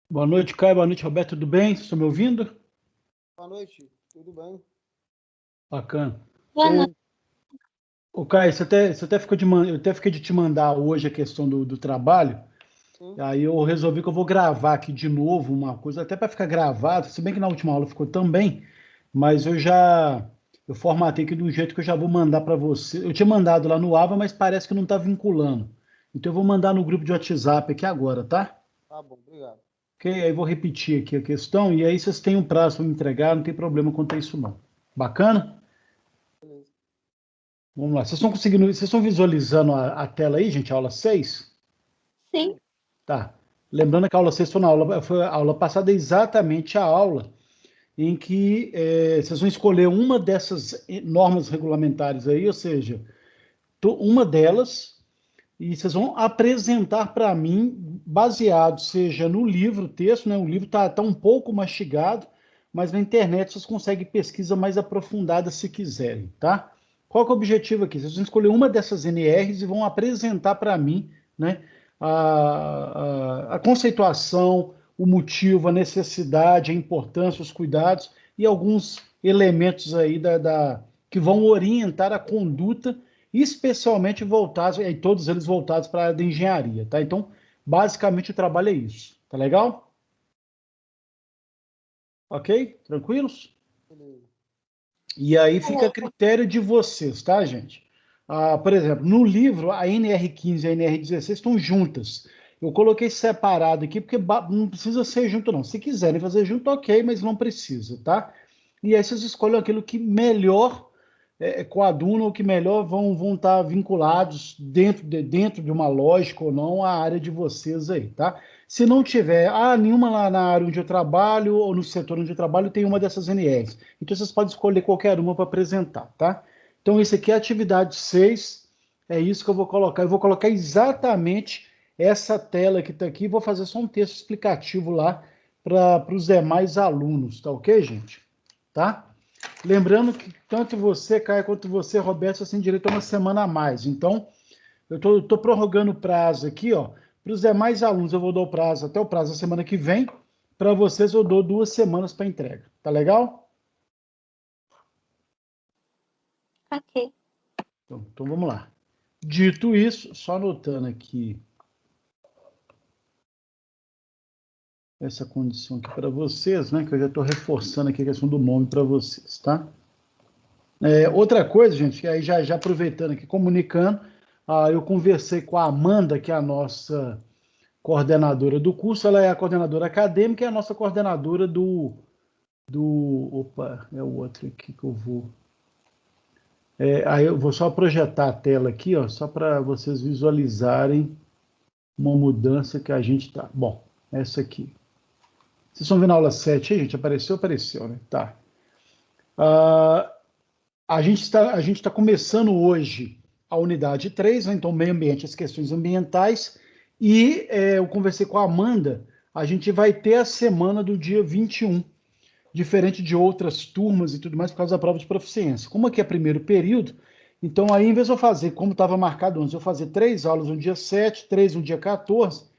Boa noite, Caio. Boa noite, Roberto. Tudo bem? Vocês estão me ouvindo? Boa noite, tudo bem? Bacana. Boa noite. Ô, Caio, você até ficou eu até fiquei de te mandar hoje a questão do trabalho. Sim. Aí eu resolvi que eu vou gravar aqui de novo uma coisa, até para ficar gravado, se bem que na última aula ficou tão bem, mas eu formatei aqui de um jeito que eu já vou mandar para você. Eu tinha mandado lá no Ava, mas parece que não está vinculando. Então eu vou mandar no grupo de WhatsApp aqui agora, tá? Tá bom, obrigado. Ok? Aí eu vou repetir aqui a questão e aí vocês têm um prazo para me entregar, não tem problema quanto a isso não. Bacana? Beleza. Vamos lá. Vocês estão visualizando a tela aí, gente? A aula 6? Sim. Tá. Lembrando que a aula 6 foi a aula passada, exatamente a aula em que vocês vão escolher uma dessas normas regulamentares aí, ou seja, uma delas, e vocês vão apresentar para mim, baseado, seja no livro, texto, né? O livro está um pouco mastigado, mas na internet vocês conseguem pesquisa mais aprofundada se quiserem, tá? Qual que é o objetivo aqui? Vocês vão escolher uma dessas NRs e vão apresentar para mim, né, a conceituação, o motivo, a necessidade, a importância, os cuidados e alguns elementos aí que vão orientar a conduta, especialmente voltados, e todos eles voltados para a área da engenharia, tá? Então, basicamente o trabalho é isso, tá legal? Ok? Tranquilos? Beleza. E aí fica a critério de vocês, tá, gente? Por exemplo, no livro, a NR15 e a NR16 estão juntas. Eu coloquei separado aqui, porque não precisa ser junto, não. Se quiserem fazer junto, ok, mas não precisa, tá? E aí vocês escolhem aquilo que melhor coadunam, ou que melhor vão estar vinculados dentro de uma lógica ou não, a área de vocês aí, tá? Se não tiver, nenhuma lá na área onde eu trabalho, ou no setor onde eu trabalho, tem uma dessas NRs. Então, vocês podem escolher qualquer uma para apresentar, tá? Então, isso aqui é a atividade 6, é isso que eu vou colocar. Eu vou colocar exatamente essa tela que está aqui, vou fazer só um texto explicativo lá para os demais alunos, tá ok, gente? Tá? Lembrando que tanto você, Caio, quanto você, Roberto, vocês têm direito a uma semana a mais. Então, eu estou prorrogando o prazo aqui, ó. Para os demais alunos, eu vou dar o prazo até o prazo da semana que vem. Para vocês, eu dou 2 semanas para entrega. Tá legal? Ok. Então vamos lá. Dito isso, só anotando aqui essa condição aqui para vocês, né? Que eu já estou reforçando aqui a questão do nome para vocês, tá? Outra coisa, gente, que aí já aproveitando aqui, comunicando, eu conversei com a Amanda, que é a nossa coordenadora do curso, ela é a coordenadora acadêmica e a nossa coordenadora opa, é o outro aqui que eu vou. Aí eu vou só projetar a tela aqui, ó, só para vocês visualizarem uma mudança que a gente tá. Bom, essa aqui. Vocês estão vendo a aula 7 aí, gente? Apareceu, né? Tá. A gente está começando hoje a unidade 3, né? Então, meio ambiente, as questões ambientais, e eu conversei com a Amanda, a gente vai ter a semana do dia 21, diferente de outras turmas e tudo mais, por causa da prova de proficiência. Como aqui é primeiro período, então aí, em vez de eu fazer, como estava marcado antes, eu fazer 3 aulas no dia 7, 3 no dia 14,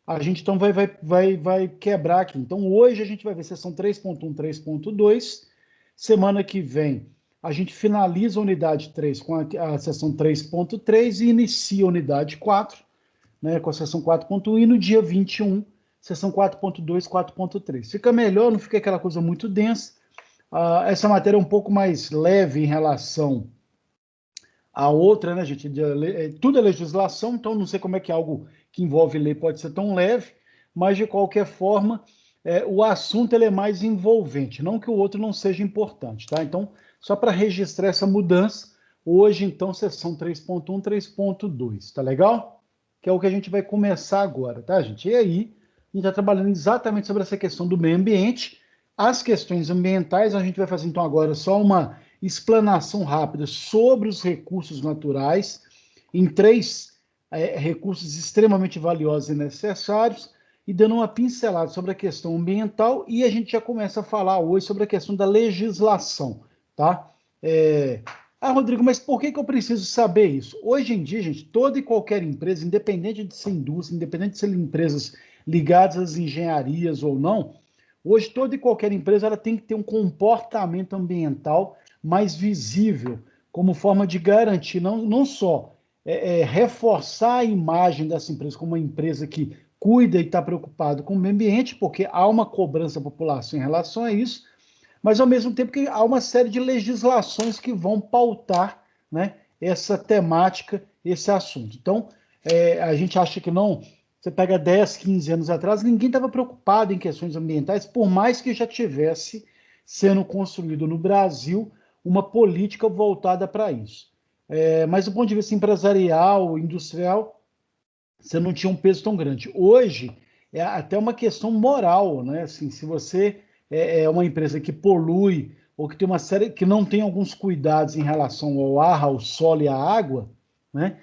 a gente então vai quebrar aqui. Então, hoje a gente vai ver sessão 3.1, 3.2, semana que vem a gente finaliza a unidade 3 com a seção 3.3 e inicia a unidade 4, né, com a seção 4.1, e no dia 21, seção 4.2, 4.3. Fica melhor, não fica aquela coisa muito densa. Essa matéria é um pouco mais leve em relação à outra, né, gente? Tudo é legislação, então não sei como é que algo que envolve lei pode ser tão leve, mas de qualquer forma, o assunto ele é mais envolvente, não que o outro não seja importante, tá? Então, só para registrar essa mudança, hoje, então, seção 3.1, 3.2, tá legal? Que é o que a gente vai começar agora, tá, gente? E aí, a gente está trabalhando exatamente sobre essa questão do meio ambiente. As questões ambientais, a gente vai fazer, então, agora só uma explanação rápida sobre os recursos naturais, em 3 recursos extremamente valiosos e necessários, e dando uma pincelada sobre a questão ambiental, e a gente já começa a falar hoje sobre a questão da legislação, tá? Rodrigo, mas por que eu preciso saber isso? Hoje em dia, gente, toda e qualquer empresa, independente de ser indústria, independente de ser empresas ligadas às engenharias ou não, hoje toda e qualquer empresa ela tem que ter um comportamento ambiental mais visível, como forma de garantir, não só reforçar a imagem dessa empresa como uma empresa que cuida e está preocupado com o meio ambiente, porque há uma cobrança da população em relação a isso, mas ao mesmo tempo que há uma série de legislações que vão pautar, né, essa temática, esse assunto. Então, a gente acha que não, você pega 10, 15 anos atrás, ninguém estava preocupado em questões ambientais, por mais que já tivesse sendo construído no Brasil uma política voltada para isso. Mas do ponto de vista empresarial, industrial, você não tinha um peso tão grande. Hoje, é até uma questão moral, né? Assim, se você é uma empresa que polui ou que tem uma série que não tem alguns cuidados em relação ao ar, ao solo e à água, né?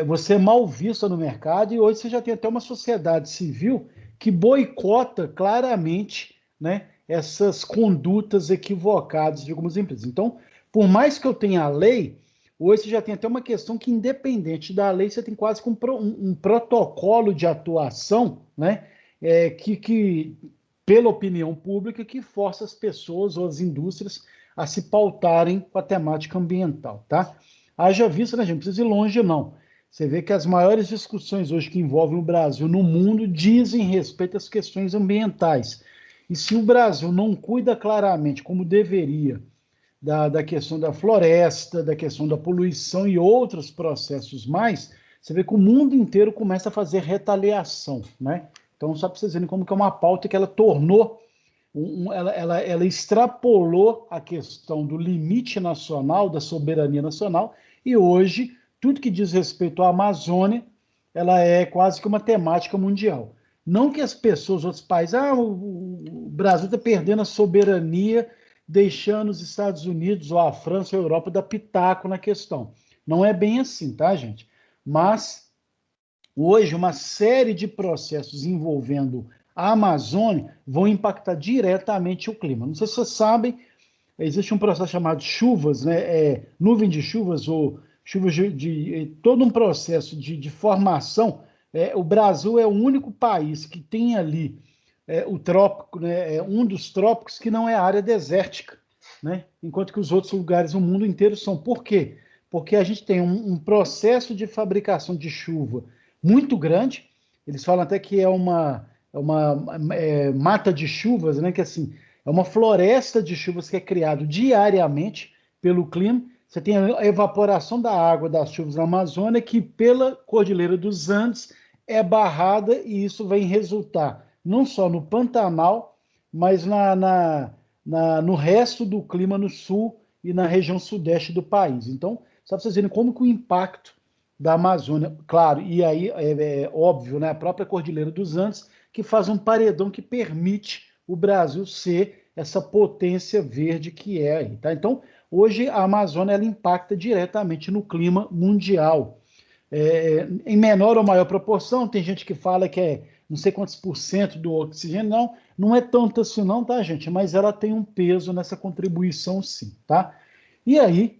Você é mal vista no mercado, e hoje você já tem até uma sociedade civil que boicota claramente, né, essas condutas equivocadas de algumas empresas. Então, por mais que eu tenha a lei, hoje você já tem até uma questão que, independente da lei, você tem quase que um protocolo de atuação, né, que, pela opinião pública, que força as pessoas ou as indústrias a se pautarem com a temática ambiental, tá? Haja vista, né, gente? Não precisa ir longe, não. Você vê que as maiores discussões hoje que envolvem o Brasil no mundo dizem respeito às questões ambientais. E se o Brasil não cuida claramente, como deveria, da questão da floresta, da questão da poluição e outros processos mais, você vê que o mundo inteiro começa a fazer retaliação, né? Então, só para vocês verem como que é uma pauta que ela tornou, ela extrapolou a questão do limite nacional, da soberania nacional, e hoje, tudo que diz respeito à Amazônia, ela é quase que uma temática mundial. Não que as pessoas, outros países, o Brasil está perdendo a soberania, deixando os Estados Unidos, ou a França, ou a Europa dar pitaco na questão. Não é bem assim, tá, gente? Mas, hoje, uma série de processos envolvendo a Amazônia vão impactar diretamente o clima. Não sei se vocês sabem, existe um processo chamado chuvas, né? Nuvem de chuvas, ou chuvas todo um processo de formação. O Brasil é o único país que tem ali o trópico, né, um dos trópicos que não é área desértica, né, enquanto que os outros lugares no mundo inteiro são. Por quê? Porque a gente tem um processo de fabricação de chuva muito grande. Eles falam até que é uma mata de chuvas, né, que assim, é uma floresta de chuvas que é criado diariamente pelo clima. Você tem a evaporação da água das chuvas na Amazônia, que pela Cordilheira dos Andes é barrada, e isso vem resultar não só no Pantanal, mas no resto do clima no sul e na região sudeste do país. Então, só para vocês verem como que o impacto da Amazônia, claro, e aí é óbvio, né, a própria Cordilheira dos Andes, que faz um paredão que permite o Brasil ser essa potência verde que é aí, tá? Então, hoje a Amazônia ela impacta diretamente no clima mundial. Em menor ou maior proporção, tem gente que fala que é não sei quantos por cento do oxigênio, não é tanto assim não, tá, gente? Mas ela tem um peso nessa contribuição, sim, tá? E aí,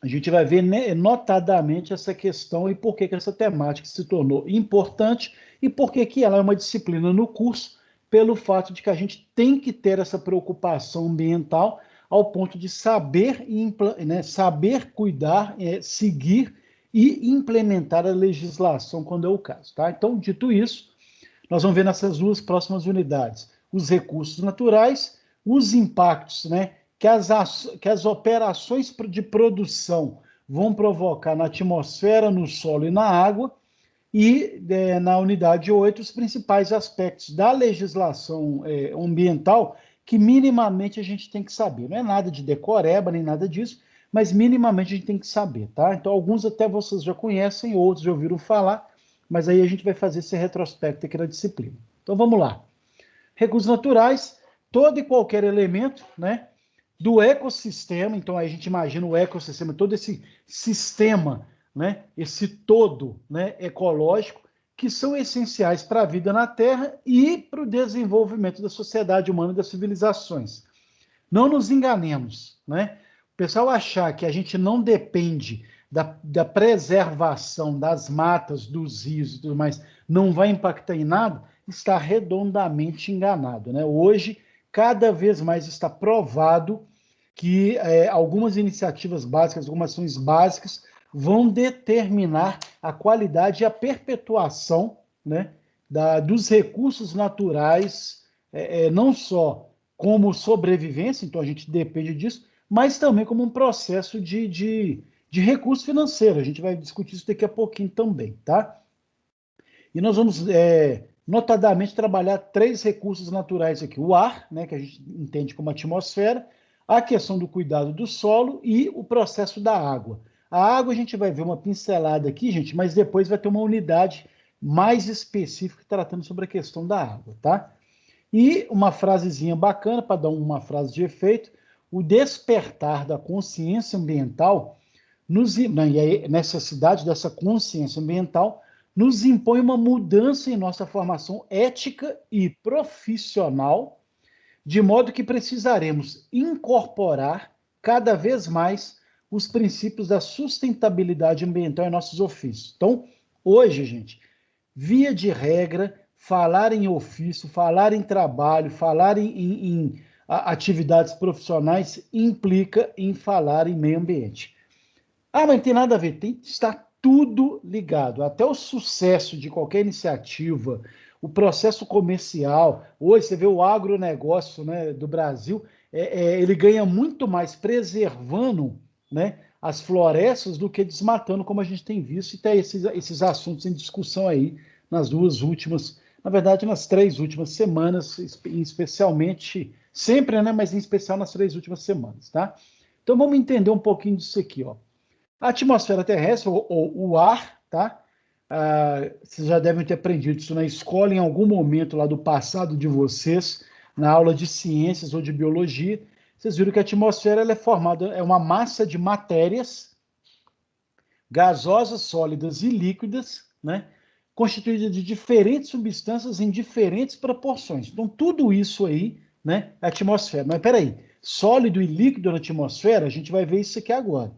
a gente vai ver, né, notadamente essa questão e por que essa temática se tornou importante e por que ela é uma disciplina no curso, pelo fato de que a gente tem que ter essa preocupação ambiental, ao ponto de saber, né, saber cuidar, seguir e implementar a legislação quando é o caso. Tá? Então, dito isso, nós vamos ver nessas duas próximas unidades os recursos naturais, os impactos, né, que as operações de produção vão provocar na atmosfera, no solo e na água, e na unidade 8, os principais aspectos da legislação ambiental que minimamente a gente tem que saber. Não é nada de decoreba, nem nada disso, mas minimamente a gente tem que saber, tá? Então, alguns até vocês já conhecem, outros já ouviram falar, mas aí a gente vai fazer esse retrospecto aqui na disciplina. Então, vamos lá. Recursos naturais, todo e qualquer elemento, né, do ecossistema. Então, aí a gente imagina o ecossistema, todo esse sistema, né, esse todo, né, ecológico, que são essenciais para a vida na Terra e para o desenvolvimento da sociedade humana e das civilizações. Não nos enganemos, né? O pessoal achar que a gente não depende da preservação das matas, dos rios e tudo mais, não vai impactar em nada, está redondamente enganado, né? Hoje, cada vez mais está provado que algumas iniciativas básicas, algumas ações básicas, vão determinar a qualidade e a perpetuação, né, dos recursos naturais, não só como sobrevivência, então a gente depende disso, mas também como um processo de recurso financeiro. A gente vai discutir isso daqui a pouquinho também, tá? E nós vamos, notadamente, trabalhar 3 recursos naturais aqui. O ar, né, que a gente entende como atmosfera, a questão do cuidado do solo e o processo da água. A água a gente vai ver uma pincelada aqui, gente, mas depois vai ter uma unidade mais específica tratando sobre a questão da água, tá? E uma frasezinha bacana, para dar uma frase de efeito, o despertar da consciência ambiental, e a necessidade dessa consciência ambiental, nos impõe uma mudança em nossa formação ética e profissional, de modo que precisaremos incorporar cada vez mais os princípios da sustentabilidade ambiental em nossos ofícios. Então, hoje, gente, via de regra, falar em ofício, falar em trabalho, falar em atividades profissionais implica em falar em meio ambiente. Ah, mas não tem nada a ver, está tudo ligado, até o sucesso de qualquer iniciativa, o processo comercial. Hoje você vê o agronegócio, né, do Brasil, ele ganha muito mais preservando, né, as florestas do que desmatando, como a gente tem visto, e tem esses assuntos em discussão aí nas 2 últimas, na verdade, nas 3 últimas semanas, especialmente, sempre, né, mas em especial nas 3 últimas semanas, tá? Então vamos entender um pouquinho disso aqui, ó. A atmosfera terrestre, ou o ar, tá? Vocês já devem ter aprendido isso na escola, em algum momento lá do passado de vocês, na aula de ciências ou de biologia. Vocês viram que a atmosfera ela é formada, é uma massa de matérias gasosas, sólidas e líquidas, né? Constituída de diferentes substâncias em diferentes proporções. Então, tudo isso aí, né, é a atmosfera. Mas peraí, sólido e líquido na atmosfera, a gente vai ver isso aqui agora.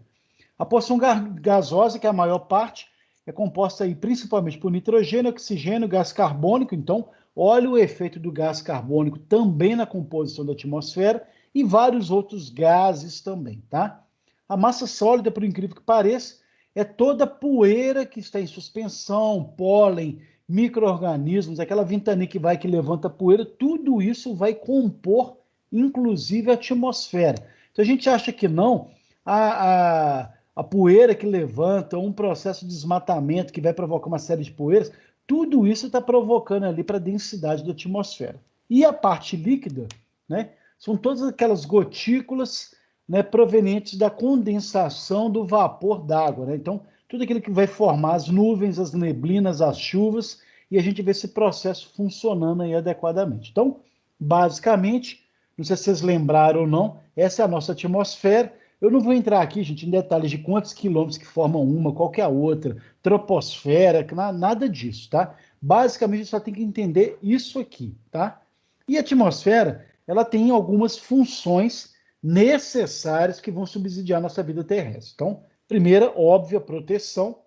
A porção gasosa, que é a maior parte, é composta aí principalmente por nitrogênio, oxigênio, gás carbônico. Então, olha o efeito do gás carbônico também na composição da atmosfera e vários outros gases também, tá? A massa sólida, por incrível que pareça, é toda a poeira que está em suspensão, pólen, micro-organismos, aquela ventania que levanta poeira, tudo isso vai compor, inclusive, a atmosfera. Então, a gente acha que não, a poeira que levanta, um processo de desmatamento que vai provocar uma série de poeiras, tudo isso está provocando ali para a densidade da atmosfera. E a parte líquida, né, são todas aquelas gotículas, né, provenientes da condensação do vapor d'água, né? Então, tudo aquilo que vai formar as nuvens, as neblinas, as chuvas, e a gente vê esse processo funcionando aí adequadamente. Então, basicamente, não sei se vocês lembraram ou não, essa é a nossa atmosfera. Eu não vou entrar aqui, gente, em detalhes de quantos quilômetros que formam uma, qual que é a outra, troposfera, nada disso, tá? Basicamente, só tem que entender isso aqui, tá? E a atmosfera, ela tem algumas funções necessárias que vão subsidiar nossa vida terrestre. Então, primeira, óbvia, proteção,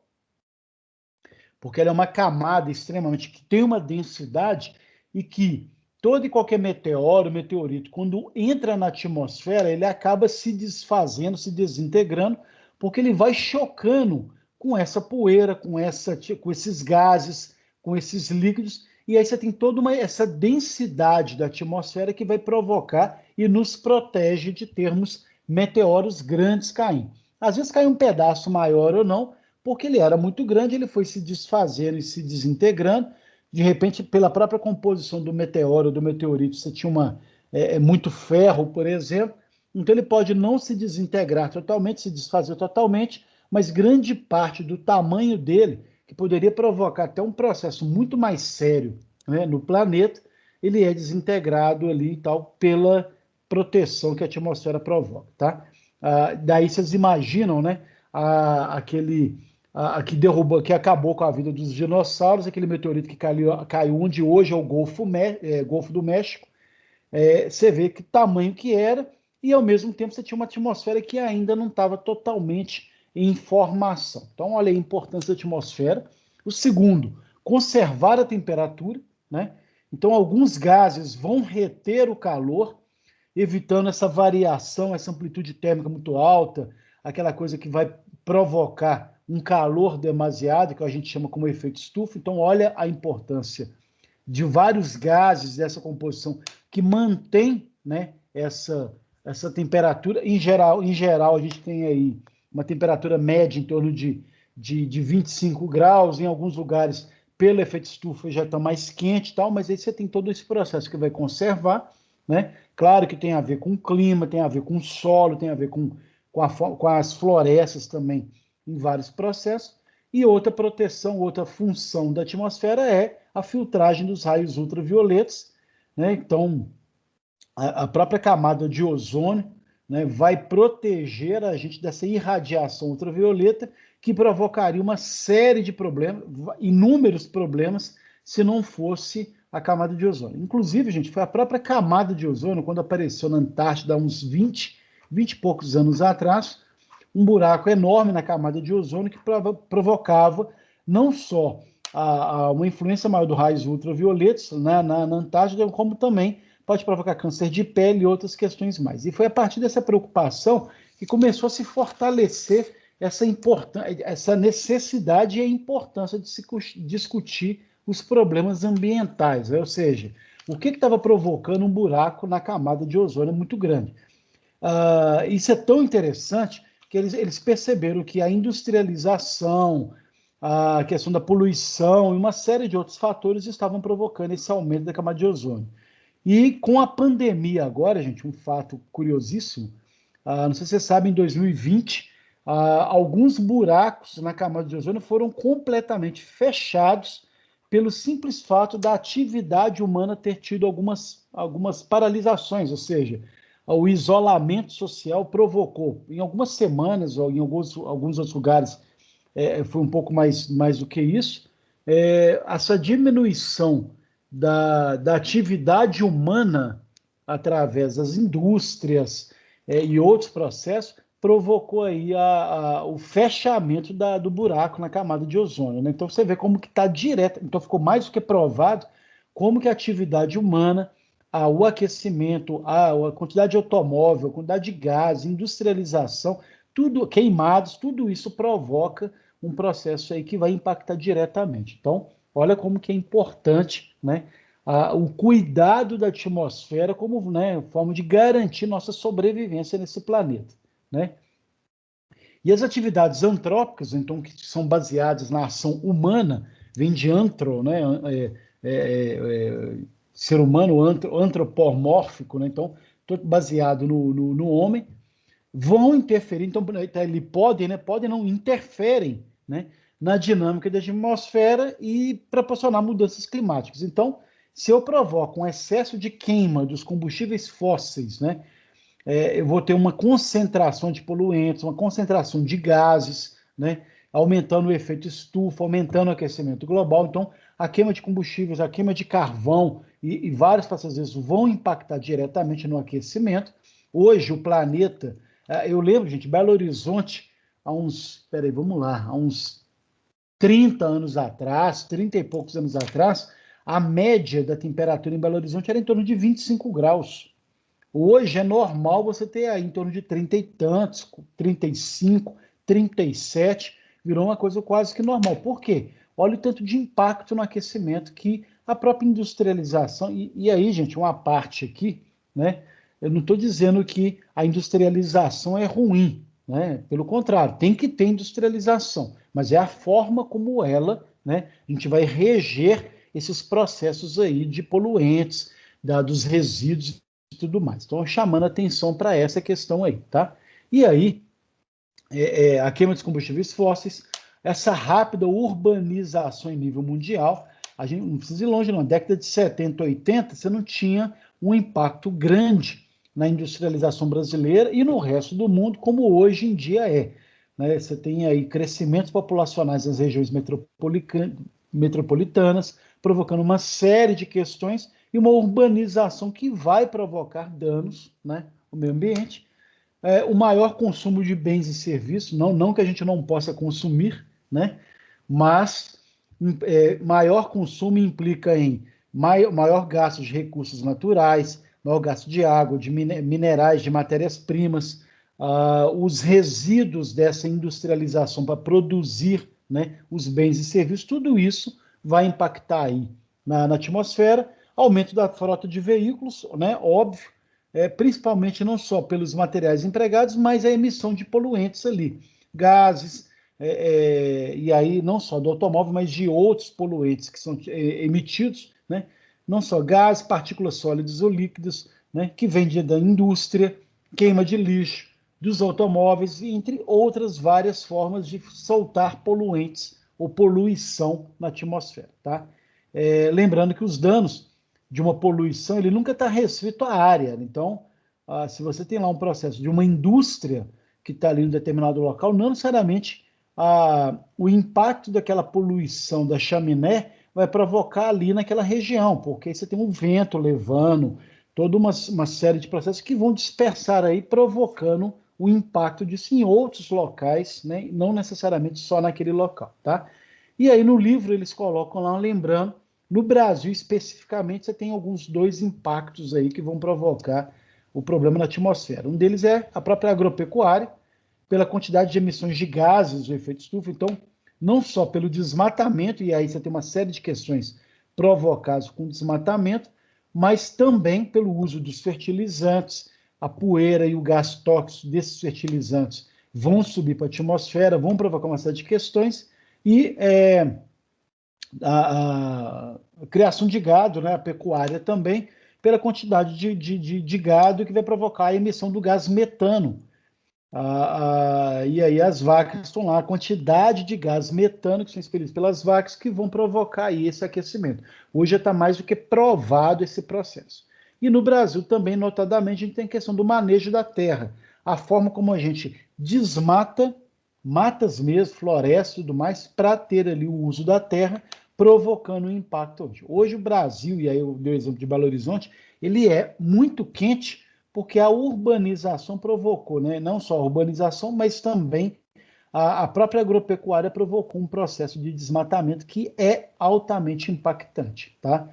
porque ela é uma camada extremamente que tem uma densidade e que todo e qualquer meteoro, meteorito, quando entra na atmosfera, ele acaba se desfazendo, se desintegrando, porque ele vai chocando com essa poeira, com esses gases, com esses líquidos, e aí você tem toda essa densidade da atmosfera que vai provocar e nos protege de termos meteoros grandes caindo. Às vezes cai um pedaço maior ou não, porque ele era muito grande, ele foi se desfazendo e se desintegrando. De repente, pela própria composição do meteoro, do meteorito, você tinha muito ferro, por exemplo, então ele pode não se desintegrar totalmente, se desfazer totalmente, mas grande parte do tamanho dele, que poderia provocar até um processo muito mais sério, né, no planeta, ele é desintegrado ali e tal, pela proteção que a atmosfera provoca, tá? Daí vocês imaginam, né, que derrubou, que acabou com a vida dos dinossauros, aquele meteorito que caiu onde hoje é o Golfo do México. Você vê que tamanho que era, e ao mesmo tempo você tinha uma atmosfera que ainda não estava totalmente em formação. Então, olha a importância da atmosfera. O segundo, conservar a temperatura, né? Então, alguns gases vão reter o calor, evitando essa variação, essa amplitude térmica muito alta, aquela coisa que vai provocar um calor demasiado, que a gente chama como efeito estufa. Então, olha a importância de vários gases dessa composição que mantém, né, essa temperatura. Em geral, a gente tem aí uma temperatura média em torno de 25 graus, em alguns lugares, pelo efeito estufa, já está mais quente e tal, mas aí você tem todo esse processo que vai conservar, né? Claro que tem a ver com o clima, tem a ver com o solo, tem a ver com as florestas também, em vários processos. E outra proteção, outra função da atmosfera é a filtragem dos raios ultravioletas, né? Então, a própria camada de ozônio, né, vai proteger a gente dessa irradiação ultravioleta que provocaria uma série de problemas, inúmeros problemas, se não fosse a camada de ozônio. Inclusive, gente, foi a própria camada de ozônio, quando apareceu na Antártida há uns 20 e poucos anos atrás, um buraco enorme na camada de ozônio que provocava não só uma influência maior dos raios ultravioletas, né, na Antártida, como também pode provocar câncer de pele e outras questões mais. E foi a partir dessa preocupação que começou a se fortalecer essa necessidade e a importância de se discutir os problemas ambientais, né? Ou seja, o que estava provocando um buraco na camada de ozônio muito grande. Isso é tão interessante que eles perceberam que a industrialização, a questão da poluição e uma série de outros fatores estavam provocando esse aumento da camada de ozônio. E com a pandemia agora, gente, um fato curiosíssimo, não sei se vocês sabem, em 2020, alguns buracos na camada de ozônio foram completamente fechados pelo simples fato da atividade humana ter tido algumas paralisações, ou seja, o isolamento social provocou, em algumas semanas ou em alguns outros lugares, foi um pouco mais do que isso, essa diminuição da atividade humana através das indústrias e outros processos provocou aí o fechamento do buraco na camada de ozônio, né? Então você vê como que está direto, então ficou mais do que provado como que a atividade humana, o aquecimento, a quantidade de automóvel, a quantidade de gás, industrialização, tudo queimados, tudo isso provoca um processo aí que vai impactar diretamente. Então, olha como que é importante, né, o cuidado da atmosfera como, né, forma de garantir nossa sobrevivência nesse planeta, né? E as atividades antrópicas, então, que são baseadas na ação humana, vem de antro, né, ser humano antropomórfico, né? Então, todo baseado no homem, vão interferir, então ele podem, né, não interferem, né, na dinâmica da atmosfera e proporcionar mudanças climáticas. Então, se eu provoco um excesso de queima dos combustíveis fósseis, né, eu vou ter uma concentração de poluentes, uma concentração de gases, né, aumentando o efeito estufa, aumentando o aquecimento global. Então, a queima de combustíveis, a queima de carvão e vários processos vão impactar diretamente no aquecimento. Hoje, o planeta, eu lembro, gente, Belo Horizonte, há uns 30 anos atrás, 30 e poucos anos atrás, a média da temperatura em Belo Horizonte era em torno de 25 graus. Hoje é normal você ter aí em torno de 30 e tantos, 35, 37, virou uma coisa quase que normal. Por quê? Olha o tanto de impacto no aquecimento que a própria industrialização, e aí, gente, uma parte aqui, né? Eu não estou dizendo que a industrialização é ruim, né? Pelo contrário, tem que ter industrialização, mas é a forma como ela, né? A gente vai reger esses processos aí de poluentes, dos resíduos e tudo mais. Então, chamando atenção para essa questão aí, tá? E aí, a queima dos combustíveis fósseis, essa rápida urbanização em nível mundial, a gente não precisa ir longe, não. Na década de 70, 80, você não tinha um impacto grande na industrialização brasileira e no resto do mundo, como hoje em dia é. Né? Você tem aí crescimentos populacionais nas regiões metropolitanas, provocando uma série de questões e uma urbanização que vai provocar danos, né, ao meio ambiente. O maior consumo de bens e serviços, não que a gente não possa consumir, né, mas maior consumo implica em maior gasto de recursos naturais, maior gasto de água, de minerais, de matérias-primas, os resíduos dessa industrialização para produzir, né, os bens e serviços, tudo isso vai impactar aí na atmosfera, aumento da frota de veículos, né, óbvio, principalmente não só pelos materiais empregados, mas a emissão de poluentes ali, gases, e aí não só do automóvel, mas de outros poluentes que são emitidos, né, não só gases, partículas sólidas ou líquidas, né, que vêm da indústria, queima de lixo, dos automóveis, entre outras várias formas de soltar poluentes ou poluição na atmosfera, tá? Lembrando que os danos de uma poluição, ele nunca está restrito à área. Então, se você tem lá um processo de uma indústria que está ali em um determinado local, não necessariamente o impacto daquela poluição da chaminé vai provocar ali naquela região, porque aí você tem um vento levando, toda uma série de processos que vão dispersar aí, provocando o impacto disso em outros locais, né? Não necessariamente só naquele local, tá? E aí no livro eles colocam lá, lembrando, no Brasil especificamente, você tem alguns dois impactos aí que vão provocar o problema na atmosfera. Um deles é a própria agropecuária, pela quantidade de emissões de gases do efeito estufa, então, não só pelo desmatamento, e aí você tem uma série de questões provocadas com desmatamento, mas também pelo uso dos fertilizantes, a poeira e o gás tóxico desses fertilizantes vão subir para a atmosfera, vão provocar uma série de questões, e a criação de gado, né, a pecuária também, pela quantidade de gado que vai provocar a emissão do gás metano. E aí as vacas estão lá, a quantidade de gás metano que são expelidos pelas vacas que vão provocar aí esse aquecimento. Hoje já está mais do que provado esse processo. E no Brasil também, notadamente, a gente tem a questão do manejo da terra. A forma como a gente desmata, matas mesmo, florestas e tudo mais, para ter ali o uso da terra, provocando um impacto hoje. Hoje o Brasil, e aí eu dei o exemplo de Belo Horizonte, ele é muito quente, porque a urbanização provocou, né? Não só a urbanização, mas também a própria agropecuária provocou um processo de desmatamento que é altamente impactante, tá?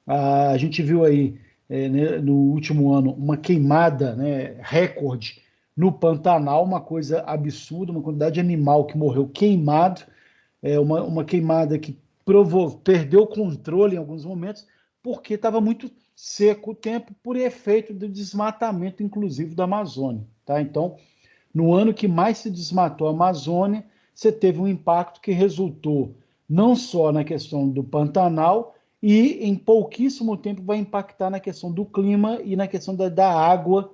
A gente viu aí, né, no último ano, uma queimada, né, recorde no Pantanal, uma coisa absurda, uma quantidade de animal que morreu queimado, uma queimada que perdeu o controle em alguns momentos, porque estava muito seco o tempo por efeito do desmatamento, inclusive, da Amazônia. Tá? Então, no ano que mais se desmatou a Amazônia, você teve um impacto que resultou não só na questão do Pantanal, e em pouquíssimo tempo vai impactar na questão do clima e na questão da água,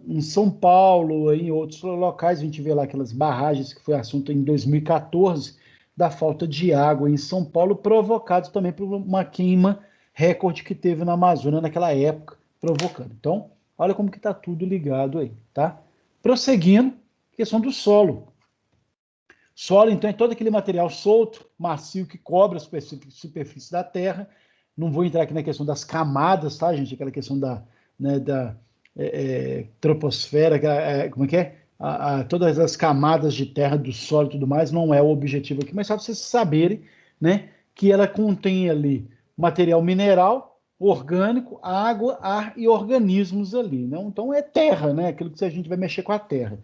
em São Paulo, em outros locais. A gente vê lá aquelas barragens que foi assunto em 2014, da falta de água em São Paulo, provocado também por uma queima recorde que teve na Amazônia naquela época, provocando. Então, olha como que está tudo ligado aí, tá? Prosseguindo, questão do solo. Solo, então, é todo aquele material solto, macio, que cobre a superfície da Terra. Não vou entrar aqui na questão das camadas, tá, gente? Aquela questão da troposfera, como é que é? Todas as camadas de terra, do solo e tudo mais, não é o objetivo aqui, mas só para vocês saberem, né, que ela contém ali material mineral, orgânico, água, ar e organismos ali, né? Então é terra, né? Aquilo que a gente vai mexer com a terra.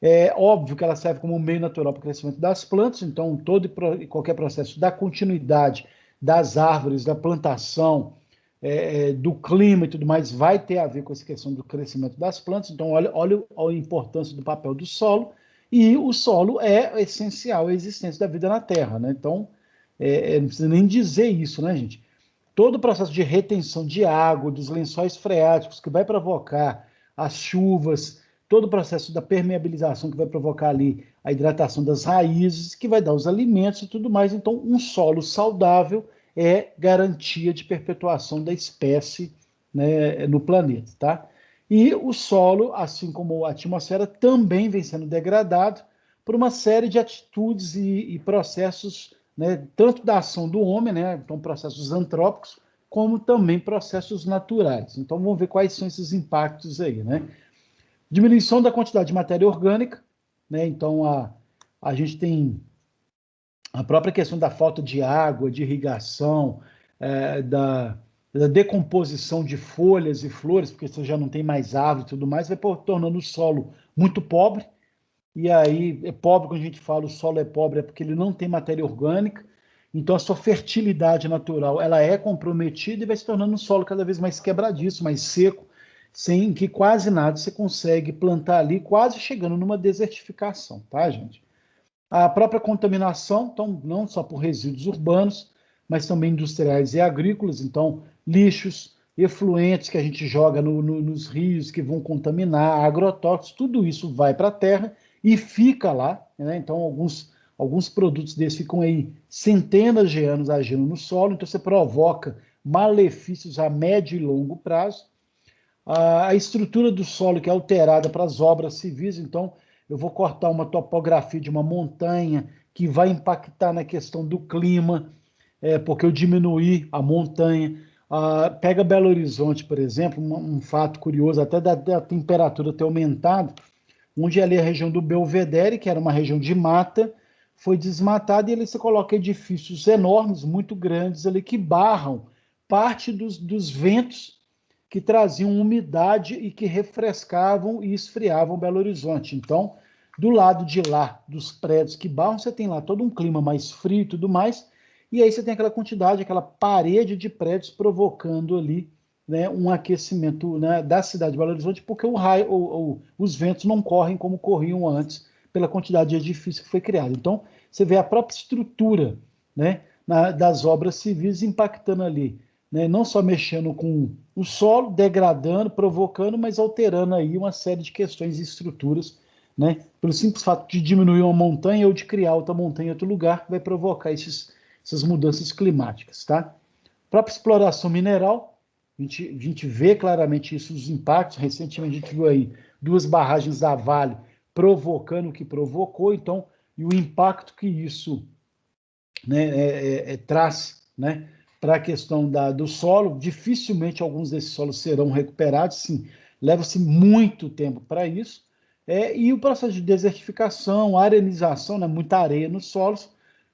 É óbvio que ela serve como um meio natural para o crescimento das plantas, então todo e qualquer processo da continuidade das árvores, da plantação, do clima e tudo mais, vai ter a ver com essa questão do crescimento das plantas. Então, olha a importância do papel do solo, e o solo é essencial à existência da vida na Terra, né? Então, não precisa nem dizer isso, né, gente? Todo o processo de retenção de água, dos lençóis freáticos, que vai provocar as chuvas, todo o processo da permeabilização, que vai provocar ali a hidratação das raízes, que vai dar os alimentos e tudo mais. Então, um solo saudável é garantia de perpetuação da espécie, né, no planeta, tá? E o solo, assim como a atmosfera, também vem sendo degradado por uma série de atitudes e processos, né, tanto da ação do homem, né, então processos antrópicos, como também processos naturais. Então vamos ver quais são esses impactos aí, né? Diminuição da quantidade de matéria orgânica, né? Então a gente tem a própria questão da falta de água, de irrigação, da decomposição de folhas e flores, porque você já não tem mais árvore e tudo mais, vai tornando o solo muito pobre. E aí, é pobre, quando a gente fala o solo é pobre, é porque ele não tem matéria orgânica, então a sua fertilidade natural ela é comprometida e vai se tornando um solo cada vez mais quebradiço, mais seco, sem que quase nada você consegue plantar ali, quase chegando numa desertificação, tá, gente? A própria contaminação, então, não só por resíduos urbanos, mas também industriais e agrícolas, então, lixos, efluentes que a gente joga nos rios que vão contaminar, agrotóxicos, tudo isso vai para a terra e fica lá, né? Então, alguns produtos desses ficam aí centenas de anos agindo no solo, então você provoca malefícios a médio e longo prazo. A estrutura do solo que é alterada para as obras civis, então eu vou cortar uma topografia de uma montanha que vai impactar na questão do clima, porque eu diminuí a montanha. Pega Belo Horizonte, por exemplo, um fato curioso, até da temperatura ter aumentado, onde ali a região do Belvedere, que era uma região de mata, foi desmatada e ali você coloca edifícios enormes, muito grandes ali, que barram parte dos ventos que traziam umidade e que refrescavam e esfriavam Belo Horizonte. Então, do lado de lá, dos prédios que barram, você tem lá todo um clima mais frio e tudo mais, e aí você tem aquela quantidade, aquela parede de prédios provocando ali, né, um aquecimento, né, da cidade de Belo Horizonte, porque os ventos não correm como corriam antes, pela quantidade de edifício que foi criado. Então, você vê a própria estrutura, né, das obras civis impactando ali, né, não só mexendo com o solo, degradando, provocando, mas alterando aí uma série de questões e estruturas, né, pelo simples fato de diminuir uma montanha ou de criar outra montanha em outro lugar, vai provocar essas mudanças climáticas, tá? A própria exploração mineral, a gente vê claramente isso, os impactos. Recentemente a gente viu aí 2 barragens da Vale provocando o que provocou, então, e o impacto que isso, né, traz, né, para a questão do solo. Dificilmente alguns desses solos serão recuperados, sim, leva-se muito tempo para isso, e o processo de desertificação, arenização, né, muita areia nos solos,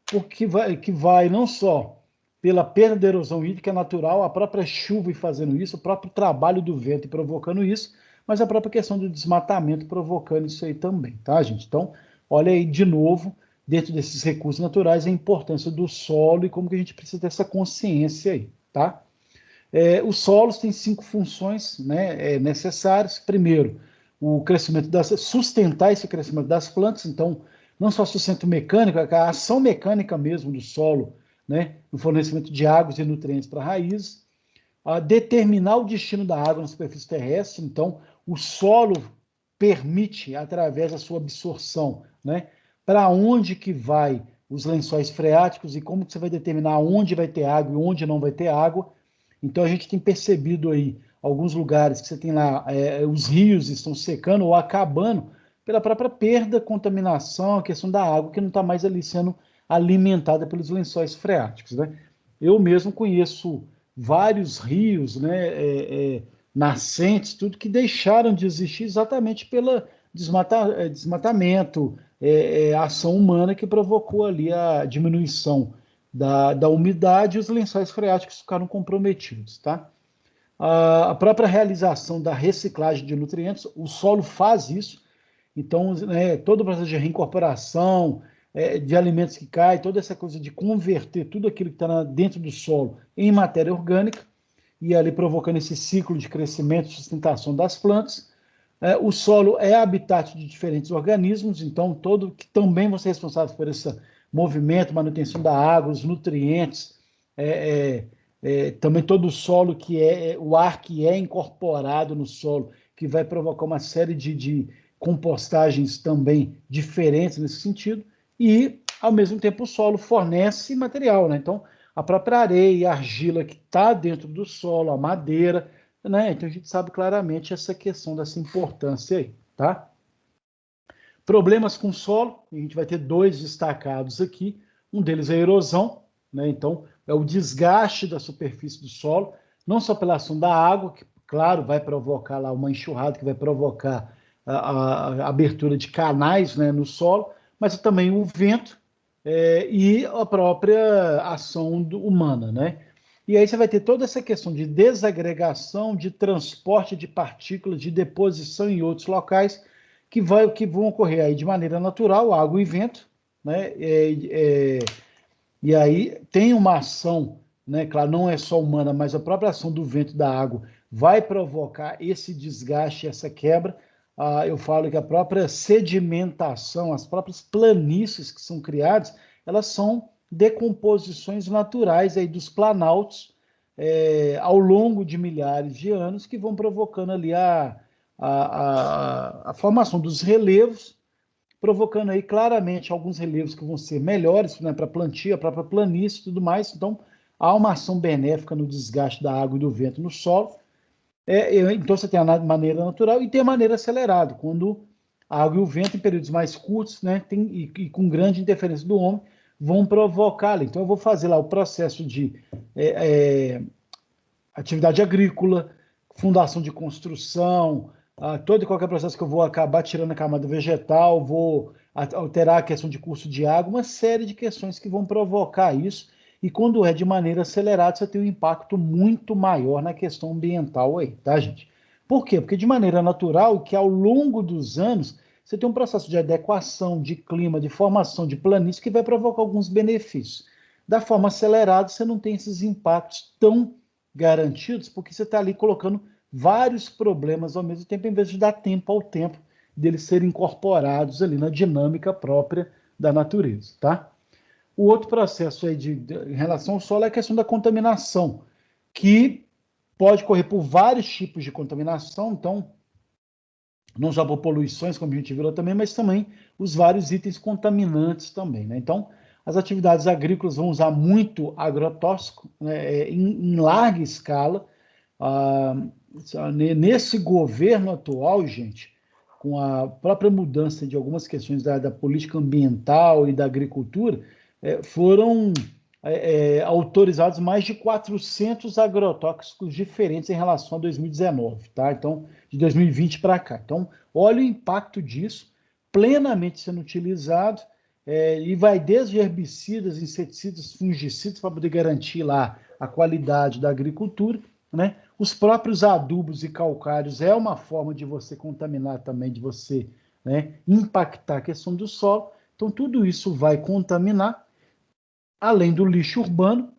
porque que vai não só pela perda da erosão hídrica natural, a própria chuva fazendo isso, o próprio trabalho do vento provocando isso, mas a própria questão do desmatamento provocando isso aí também, tá, gente? Então, olha aí de novo, dentro desses recursos naturais, a importância do solo e como que a gente precisa ter essa consciência aí, tá? Os solos têm 5 funções, né, necessárias. Primeiro, o crescimento sustentar esse crescimento das plantas, então, não só sustento mecânico, a ação mecânica mesmo do solo, né, no fornecimento de águas e nutrientes para raízes, determinar o destino da água na superfície terrestre, então, o solo permite, através da sua absorção, né, para onde que vai os lençóis freáticos e como que você vai determinar onde vai ter água e onde não vai ter água. Então a gente tem percebido aí alguns lugares que você tem lá, os rios estão secando ou acabando pela própria perda, contaminação, a questão da água que não está mais ali sendo alimentada pelos lençóis freáticos, né? Eu mesmo conheço vários rios, né, nascentes, tudo que deixaram de existir exatamente pela desmatamento, ação humana que provocou ali a diminuição da umidade e os lençóis freáticos ficaram comprometidos, tá? A própria realização da reciclagem de nutrientes, o solo faz isso, então, né, todo o processo de reincorporação de alimentos que caem, toda essa coisa de converter tudo aquilo que está dentro do solo em matéria orgânica, e ali provocando esse ciclo de crescimento e sustentação das plantas. O solo é habitat de diferentes organismos, então todo que também vão ser responsáveis por esse movimento, manutenção da água, os nutrientes, também todo o solo o ar que é incorporado no solo, que vai provocar uma série de compostagens também diferentes nesse sentido, e ao mesmo tempo o solo fornece material, né? Então a própria areia, a argila que está dentro do solo, a madeira, né? Então a gente sabe claramente essa questão dessa importância aí, tá? Problemas com o solo, a gente vai ter dois destacados aqui. Um deles é a erosão, né? Então é o desgaste da superfície do solo, não só pela ação da água, que claro vai provocar lá uma enxurrada, que vai provocar a abertura de canais, né, no solo, mas também o vento e a própria ação humana, né? E aí você vai ter toda essa questão de desagregação, de transporte de partículas, de deposição em outros locais, que vão ocorrer aí de maneira natural, água e vento, né? E aí tem uma ação, né? Claro, não é só humana, mas a própria ação do vento e da água vai provocar esse desgaste, essa quebra. Eu falo que a própria sedimentação, as próprias planícies que são criadas, elas são decomposições naturais aí dos planaltos ao longo de milhares de anos, que vão provocando ali a formação dos relevos, provocando aí claramente alguns relevos que vão ser melhores, né, para plantio, a própria planície e tudo mais. Então, há uma ação benéfica no desgaste da água e do vento no solo. Então, você tem a maneira natural e tem a maneira acelerada, quando a água e o vento, em períodos mais curtos, né, e com grande interferência do homem, vão provocar ali. Então, eu vou fazer lá o processo de atividade agrícola, fundação de construção, todo e qualquer processo que eu vou acabar tirando a camada vegetal, vou alterar a questão de curso de água, uma série de questões que vão provocar isso, e quando é de maneira acelerada, você tem um impacto muito maior na questão ambiental aí, tá, gente? Por quê? Porque de maneira natural, que ao longo dos anos, você tem um processo de adequação, de clima, de formação de planície, que vai provocar alguns benefícios. Da forma acelerada, você não tem esses impactos tão garantidos, porque você está ali colocando vários problemas ao mesmo tempo, em vez de dar tempo ao tempo deles serem incorporados ali na dinâmica própria da natureza, tá? O outro processo aí em relação ao solo é a questão da contaminação, que pode correr por vários tipos de contaminação, então, não só por poluições, como a gente viu também, mas também os vários itens contaminantes também, né? Então, as atividades agrícolas vão usar muito agrotóxico, né, em larga escala. Nesse governo atual, gente, com a própria mudança de algumas questões da política ambiental e da agricultura, foram autorizados mais de 400 agrotóxicos diferentes em relação a 2019, tá? Então, de 2020 para cá. Então, olha o impacto disso, plenamente sendo utilizado, e vai desde herbicidas, inseticidas, fungicidas, para poder garantir lá a qualidade da agricultura, né? Os próprios adubos e calcários é uma forma de você contaminar também, de você, né, impactar a questão do solo. Então, tudo isso vai contaminar, além do lixo urbano,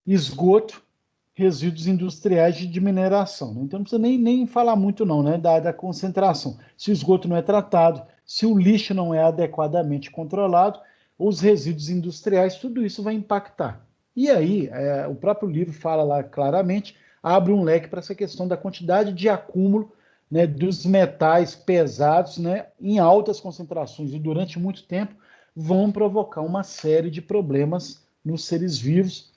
esgoto, resíduos industriais de mineração. Né? Então, não precisa nem falar muito não, né, da concentração. Se o esgoto não é tratado, se o lixo não é adequadamente controlado, os resíduos industriais, tudo isso vai impactar. E aí, o próprio livro fala lá claramente, abre um leque para essa questão da quantidade de acúmulo, né, dos metais pesados, né, em altas concentrações e durante muito tempo, vão provocar uma série de problemas nos seres vivos,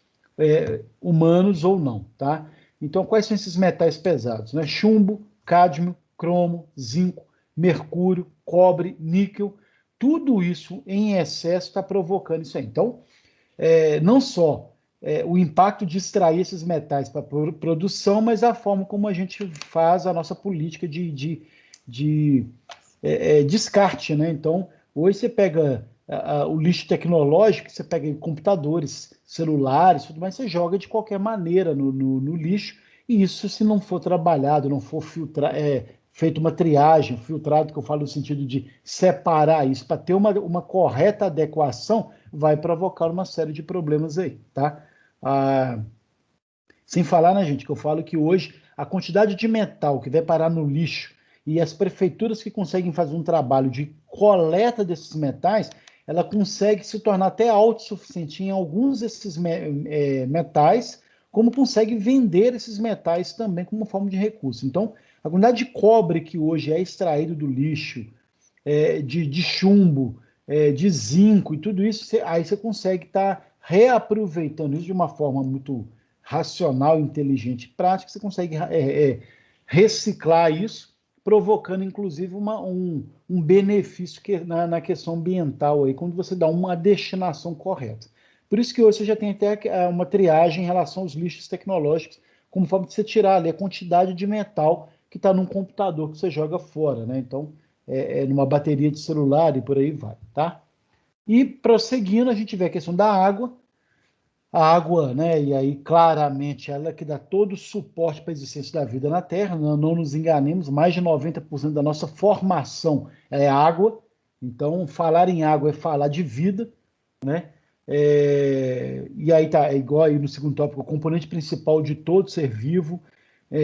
humanos ou não, tá? Então, quais são esses metais pesados? Né? Chumbo, cádmio, cromo, zinco, mercúrio, cobre, níquel, tudo isso em excesso está provocando isso aí. Então, não só o impacto de extrair esses metais para produção, mas a forma como a gente faz a nossa política de descarte, né? Então, hoje você pega o lixo tecnológico, você pega computadores, celulares, tudo mais, você joga de qualquer maneira no lixo, e isso, se não for trabalhado, não for feito uma triagem, filtrado, que eu falo no sentido de separar isso, para ter uma correta adequação, vai provocar uma série de problemas aí, tá? Sem falar, né, gente, que eu falo que hoje a quantidade de metal que vai parar no lixo e as prefeituras que conseguem fazer um trabalho de coleta desses metais, ela consegue se tornar até autossuficiente em alguns desses metais, como consegue vender esses metais também como forma de recurso. Então, a quantidade de cobre que hoje é extraído do lixo, de chumbo, de zinco e tudo isso, aí você consegue estar reaproveitando isso de uma forma muito racional, inteligente e prática, você consegue reciclar isso, provocando inclusive um benefício na questão ambiental, aí, quando você dá uma destinação correta. Por isso que hoje você já tem até uma triagem em relação aos lixos tecnológicos, como forma de você tirar ali a quantidade de metal que está num computador que você joga fora, né? Então, numa bateria de celular e por aí vai, tá? E prosseguindo, a gente vê a questão da água. A água, né? E aí, claramente, ela que dá todo o suporte para a existência da vida na Terra, não nos enganemos, mais de 90% da nossa formação é água. Então, falar em água é falar de vida, né? E aí tá, é igual aí no segundo tópico, o componente principal de todo ser vivo,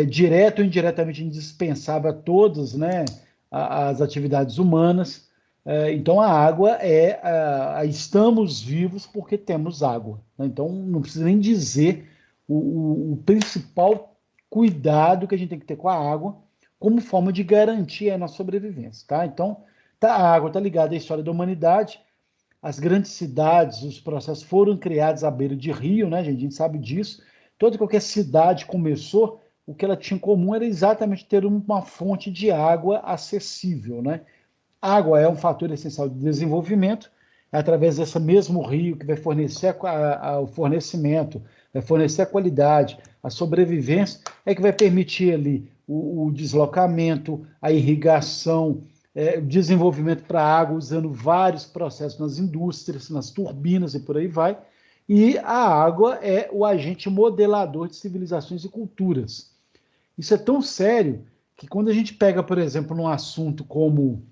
direto ou indiretamente indispensável a todas, né, as atividades humanas. Então a água estamos vivos porque temos água, né? Então não precisa nem dizer o principal cuidado que a gente tem que ter com a água como forma de garantir a nossa sobrevivência, tá? Então a água está ligada à história da humanidade. As grandes cidades, os processos foram criados à beira de rio, né, gente? A gente sabe disso. Toda qualquer cidade começou, o que ela tinha em comum era exatamente ter uma fonte de água acessível, né? Água é um fator essencial de desenvolvimento, é através desse mesmo rio que vai fornecer o fornecimento, vai fornecer a qualidade, a sobrevivência, é que vai permitir ali o deslocamento, a irrigação, o desenvolvimento para a água, usando vários processos nas indústrias, nas turbinas e por aí vai. E a água é o agente modelador de civilizações e culturas. Isso é tão sério que quando a gente pega, por exemplo, num assunto como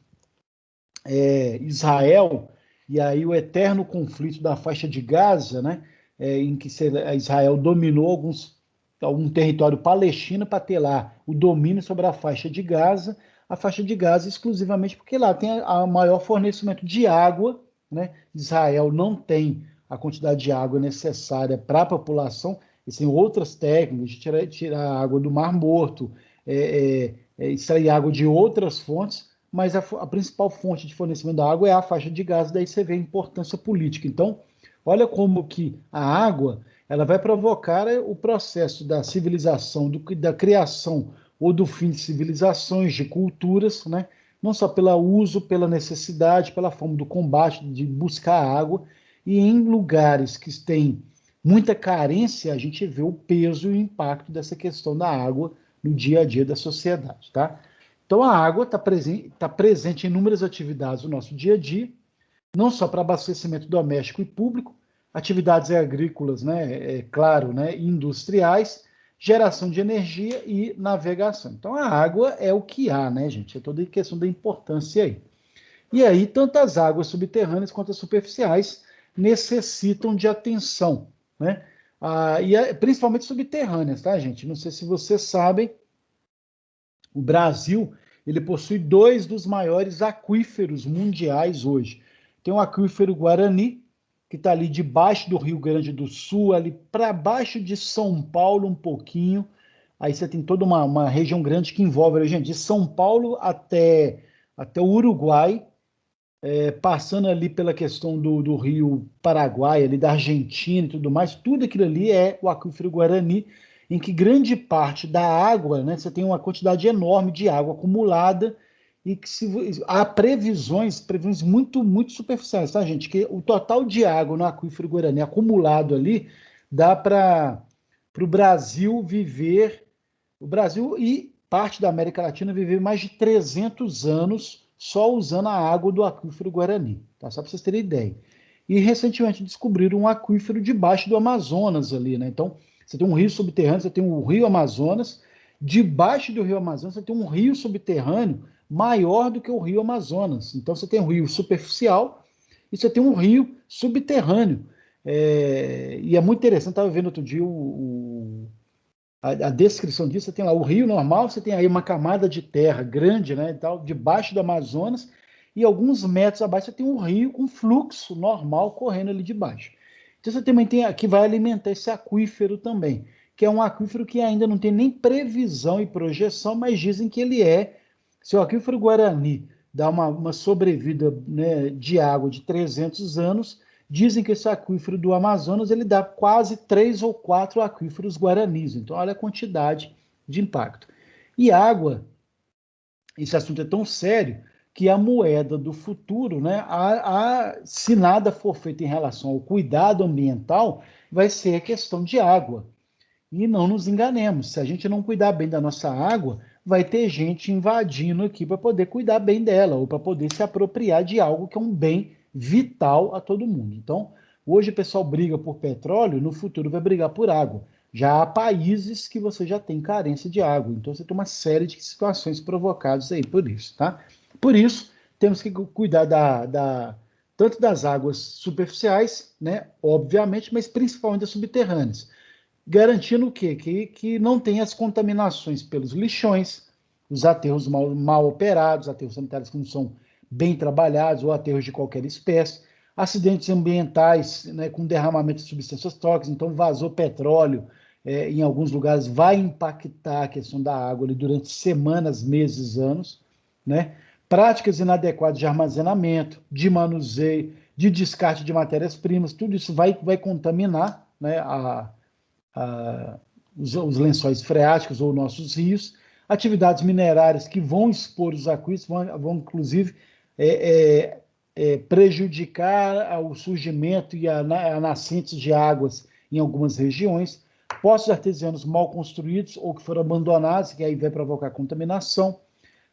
Israel, e aí o eterno conflito da faixa de Gaza, né, em que Israel dominou algum território palestino para ter lá o domínio sobre a faixa de Gaza exclusivamente porque lá tem a maior fornecimento de água, né? Israel não tem a quantidade de água necessária para a população, e tem outras técnicas de tirar a água do Mar Morto, extrair água de outras fontes, mas a principal fonte de fornecimento da água é a faixa de Gaza, daí você vê a importância política. Então, olha como que a água ela vai provocar o processo da civilização, da criação ou do fim de civilizações, de culturas, né? Não só pelo uso, pela necessidade, pela forma do combate, de buscar água, e em lugares que têm muita carência, a gente vê o peso e o impacto dessa questão da água no dia a dia da sociedade, tá? Então, a água está presente em inúmeras atividades do nosso dia a dia, não só para abastecimento doméstico e público, atividades agrícolas, né, claro, né, industriais, geração de energia e navegação. Então, a água é o que há, né, gente? É toda a questão da importância aí. E aí, tanto as águas subterrâneas quanto as superficiais necessitam de atenção, né? Principalmente subterrâneas, tá, gente? Não sei se vocês sabem, o Brasil ele possui 2 dos maiores aquíferos mundiais hoje. Tem o aquífero Guarani, que está ali debaixo do Rio Grande do Sul, ali para baixo de São Paulo um pouquinho. Aí você tem toda uma região grande que envolve, gente, de São Paulo até o Uruguai, passando ali pela questão do Rio Paraguai, ali da Argentina e tudo mais. Tudo aquilo ali é o aquífero Guarani, em que grande parte da água, né, você tem uma quantidade enorme de água acumulada e que há previsões muito, muito superficiais, tá, gente? Que o total de água no aquífero Guarani acumulado ali dá para o Brasil viver, o Brasil e parte da América Latina viver mais de 300 anos só usando a água do aquífero Guarani, tá? Só para vocês terem ideia. E recentemente descobriram um aquífero debaixo do Amazonas ali, né? Então, você tem um rio subterrâneo, você tem o rio Amazonas, debaixo do rio Amazonas você tem um rio subterrâneo maior do que o rio Amazonas. Então, você tem um rio superficial e você tem um rio subterrâneo. E é muito interessante, estava vendo outro dia a descrição disso, você tem lá o rio normal, você tem aí uma camada de terra grande, né, e tal, debaixo do Amazonas, e alguns metros abaixo você tem um rio com fluxo normal correndo ali debaixo. Então você também tem que vai alimentar esse aquífero também, que é um aquífero que ainda não tem nem previsão e projeção, mas dizem que ele se o aquífero Guarani dá uma sobrevida, né, de água de 300 anos, dizem que esse aquífero do Amazonas ele dá quase 3 ou 4 aquíferos guaranis. Então, olha a quantidade de impacto. E água, esse assunto é tão sério que a moeda do futuro, né, se nada for feito em relação ao cuidado ambiental, vai ser a questão de água. E não nos enganemos, se a gente não cuidar bem da nossa água, vai ter gente invadindo aqui para poder cuidar bem dela, ou para poder se apropriar de algo que é um bem vital a todo mundo. Então, hoje o pessoal briga por petróleo, no futuro vai brigar por água. Já há países que você já tem carência de água, então você tem uma série de situações provocadas aí por isso, tá? Por isso, temos que cuidar tanto das águas superficiais, né, obviamente, mas principalmente das subterrâneas, garantindo o quê? Que não tenha as contaminações pelos lixões, os aterros mal operados, aterros sanitários que não são bem trabalhados, ou aterros de qualquer espécie, acidentes ambientais, né, com derramamento de substâncias tóxicas, então vazou petróleo, em alguns lugares vai impactar a questão da água ali durante semanas, meses, anos, né? Práticas inadequadas de armazenamento, de manuseio, de descarte de matérias-primas, tudo isso vai contaminar, né, os lençóis freáticos ou nossos rios, atividades minerárias que vão expor os aquíferos, vão inclusive prejudicar o surgimento e a nascentes de águas em algumas regiões, poços artesianos mal construídos ou que foram abandonados, que aí vai provocar contaminação,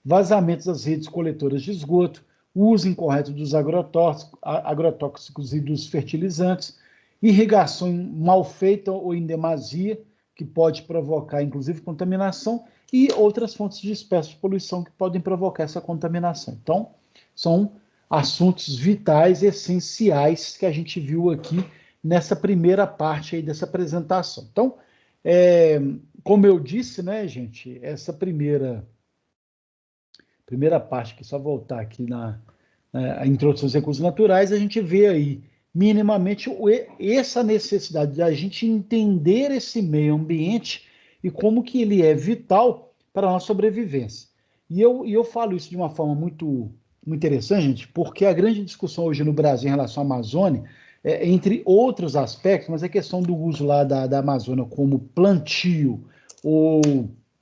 vazamentos das redes coletoras de esgoto, uso incorreto dos agrotóxicos e dos fertilizantes, irrigação mal feita ou em demasia, que pode provocar, inclusive, contaminação, e outras fontes de espécies de poluição que podem provocar essa contaminação. Então, são assuntos vitais, essenciais, que a gente viu aqui nessa primeira parte aí dessa apresentação. Então, como eu disse, né, gente, essa primeira parte, que só voltar aqui na introdução aos recursos naturais, a gente vê aí minimamente essa necessidade de a gente entender esse meio ambiente e como que ele é vital para a nossa sobrevivência. E eu falo isso de uma forma muito, muito interessante, gente, porque a grande discussão hoje no Brasil em relação à Amazônia, entre outros aspectos, mas a questão do uso lá da Amazônia como plantio ou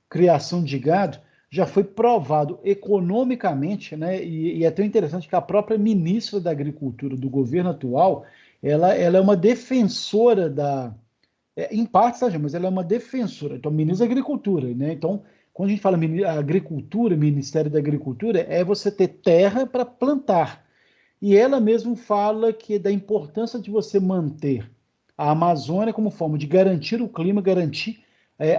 criação de gado, já foi provado economicamente, né? E é tão interessante que a própria ministra da Agricultura do governo atual, ela é uma defensora em parte, tá, mas ela é uma defensora, então, ministra da Agricultura, né? Então, quando a gente fala agricultura, Ministério da Agricultura, é você ter terra para plantar. E ela mesmo fala que da importância de você manter a Amazônia como forma de garantir o clima, garantir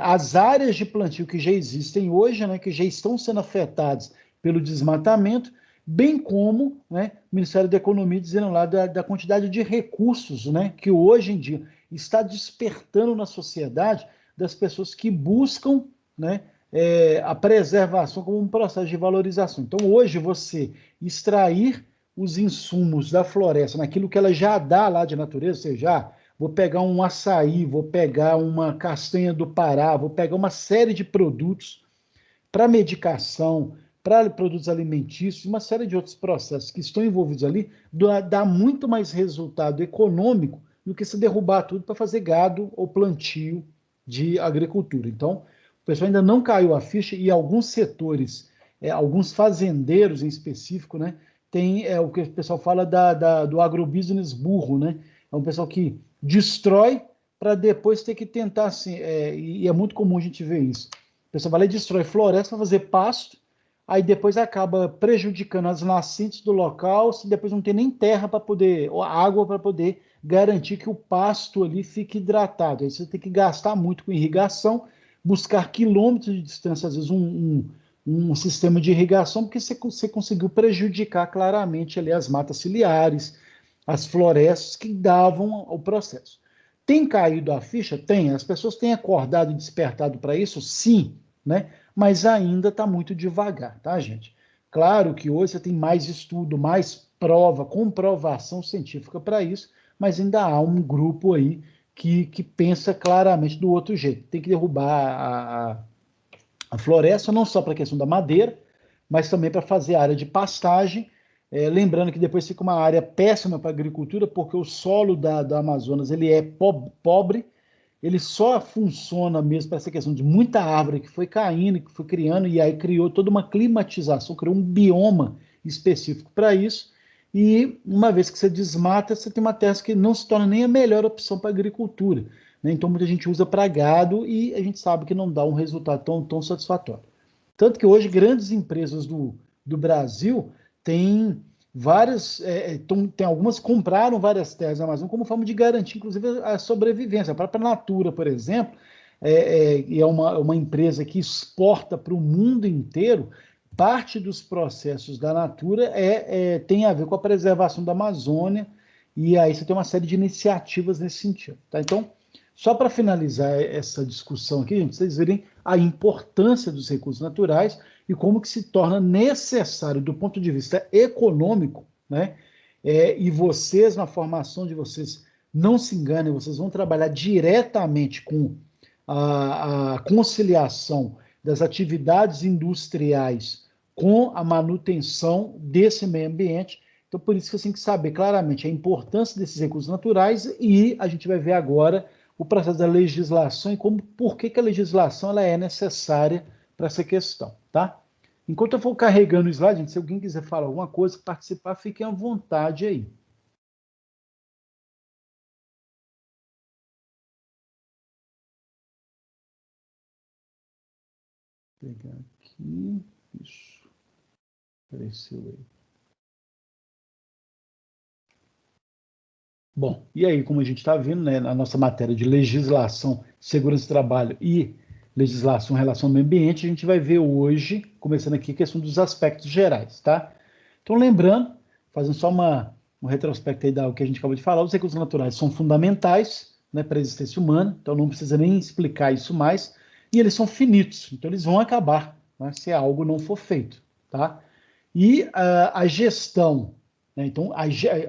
as áreas de plantio que já existem hoje, né, que já estão sendo afetadas pelo desmatamento, bem como, né, o Ministério da Economia dizendo lá da quantidade de recursos, né, que hoje em dia está despertando na sociedade das pessoas que buscam, né, a preservação como um processo de valorização. Então, hoje, você extrair os insumos da floresta naquilo que ela já dá lá de natureza, ou seja, vou pegar um açaí, vou pegar uma castanha do Pará, vou pegar uma série de produtos para medicação, para produtos alimentícios, uma série de outros processos que estão envolvidos ali, dá muito mais resultado econômico do que se derrubar tudo para fazer gado ou plantio de agricultura. Então, o pessoal ainda não caiu a ficha e alguns setores, alguns fazendeiros em específico, né, tem o que o pessoal fala do agrobusiness burro, né? É um pessoal que destrói para depois ter que tentar, assim, e é muito comum a gente ver isso. O pessoal vai lá e destrói floresta para fazer pasto, aí depois acaba prejudicando as nascentes do local, se depois não tem nem terra para poder, ou água para poder garantir que o pasto ali fique hidratado. Aí você tem que gastar muito com irrigação, buscar quilômetros de distância, às vezes um sistema de irrigação, porque você conseguiu prejudicar claramente ali as matas ciliares, as florestas que davam o processo. Tem caído a ficha? Tem. As pessoas têm acordado e despertado para isso? Sim, né? Mas ainda está muito devagar, tá, gente? Claro que hoje você tem mais estudo, mais prova, comprovação científica para isso, mas ainda há um grupo aí que pensa claramente do outro jeito. Tem que derrubar a floresta, não só para a questão da madeira, mas também para fazer área de pastagem. Lembrando que depois fica uma área péssima para a agricultura, porque o solo da Amazonas ele é pobre, ele só funciona mesmo para essa questão de muita árvore que foi caindo, que foi criando, e aí criou toda uma climatização, criou um bioma específico para isso, e uma vez que você desmata, você tem uma terra que não se torna nem a melhor opção para a agricultura, né? Então muita gente usa para gado e a gente sabe que não dá um resultado tão satisfatório. Tanto que hoje grandes empresas do Brasil têm várias, tem algumas que compraram várias terras da Amazônia como forma de garantir, inclusive, a sobrevivência. A própria Natura, por exemplo, é uma empresa que exporta para o mundo inteiro. Parte dos processos da Natura tem a ver com a preservação da Amazônia, e aí você tem uma série de iniciativas nesse sentido. Tá? Então, só para finalizar essa discussão aqui, gente, vocês verem a importância dos recursos naturais e como que se torna necessário, do ponto de vista econômico, né? E vocês, na formação de vocês, não se enganem, vocês vão trabalhar diretamente com a conciliação das atividades industriais com a manutenção desse meio ambiente. Então, por isso que você tem que saber claramente a importância desses recursos naturais, e a gente vai ver agora o processo da legislação e por que a legislação ela é necessária para essa questão, tá? Enquanto eu for carregando o slide, gente, se alguém quiser falar alguma coisa, participar, fiquem à vontade aí. Vou pegar aqui, isso, apareceu aí. Bom, e aí, como a gente está vendo, né, na nossa matéria de legislação, segurança do trabalho e legislação em relação ao meio ambiente, a gente vai ver hoje, começando aqui, a questão dos aspectos gerais, tá? Então, lembrando, fazendo só um retrospecto aí do que a gente acabou de falar, os recursos naturais são fundamentais, né, para a existência humana, então não precisa nem explicar isso mais, e eles são finitos, então eles vão acabar, né, se algo não for feito, tá? E a gestão, né, então,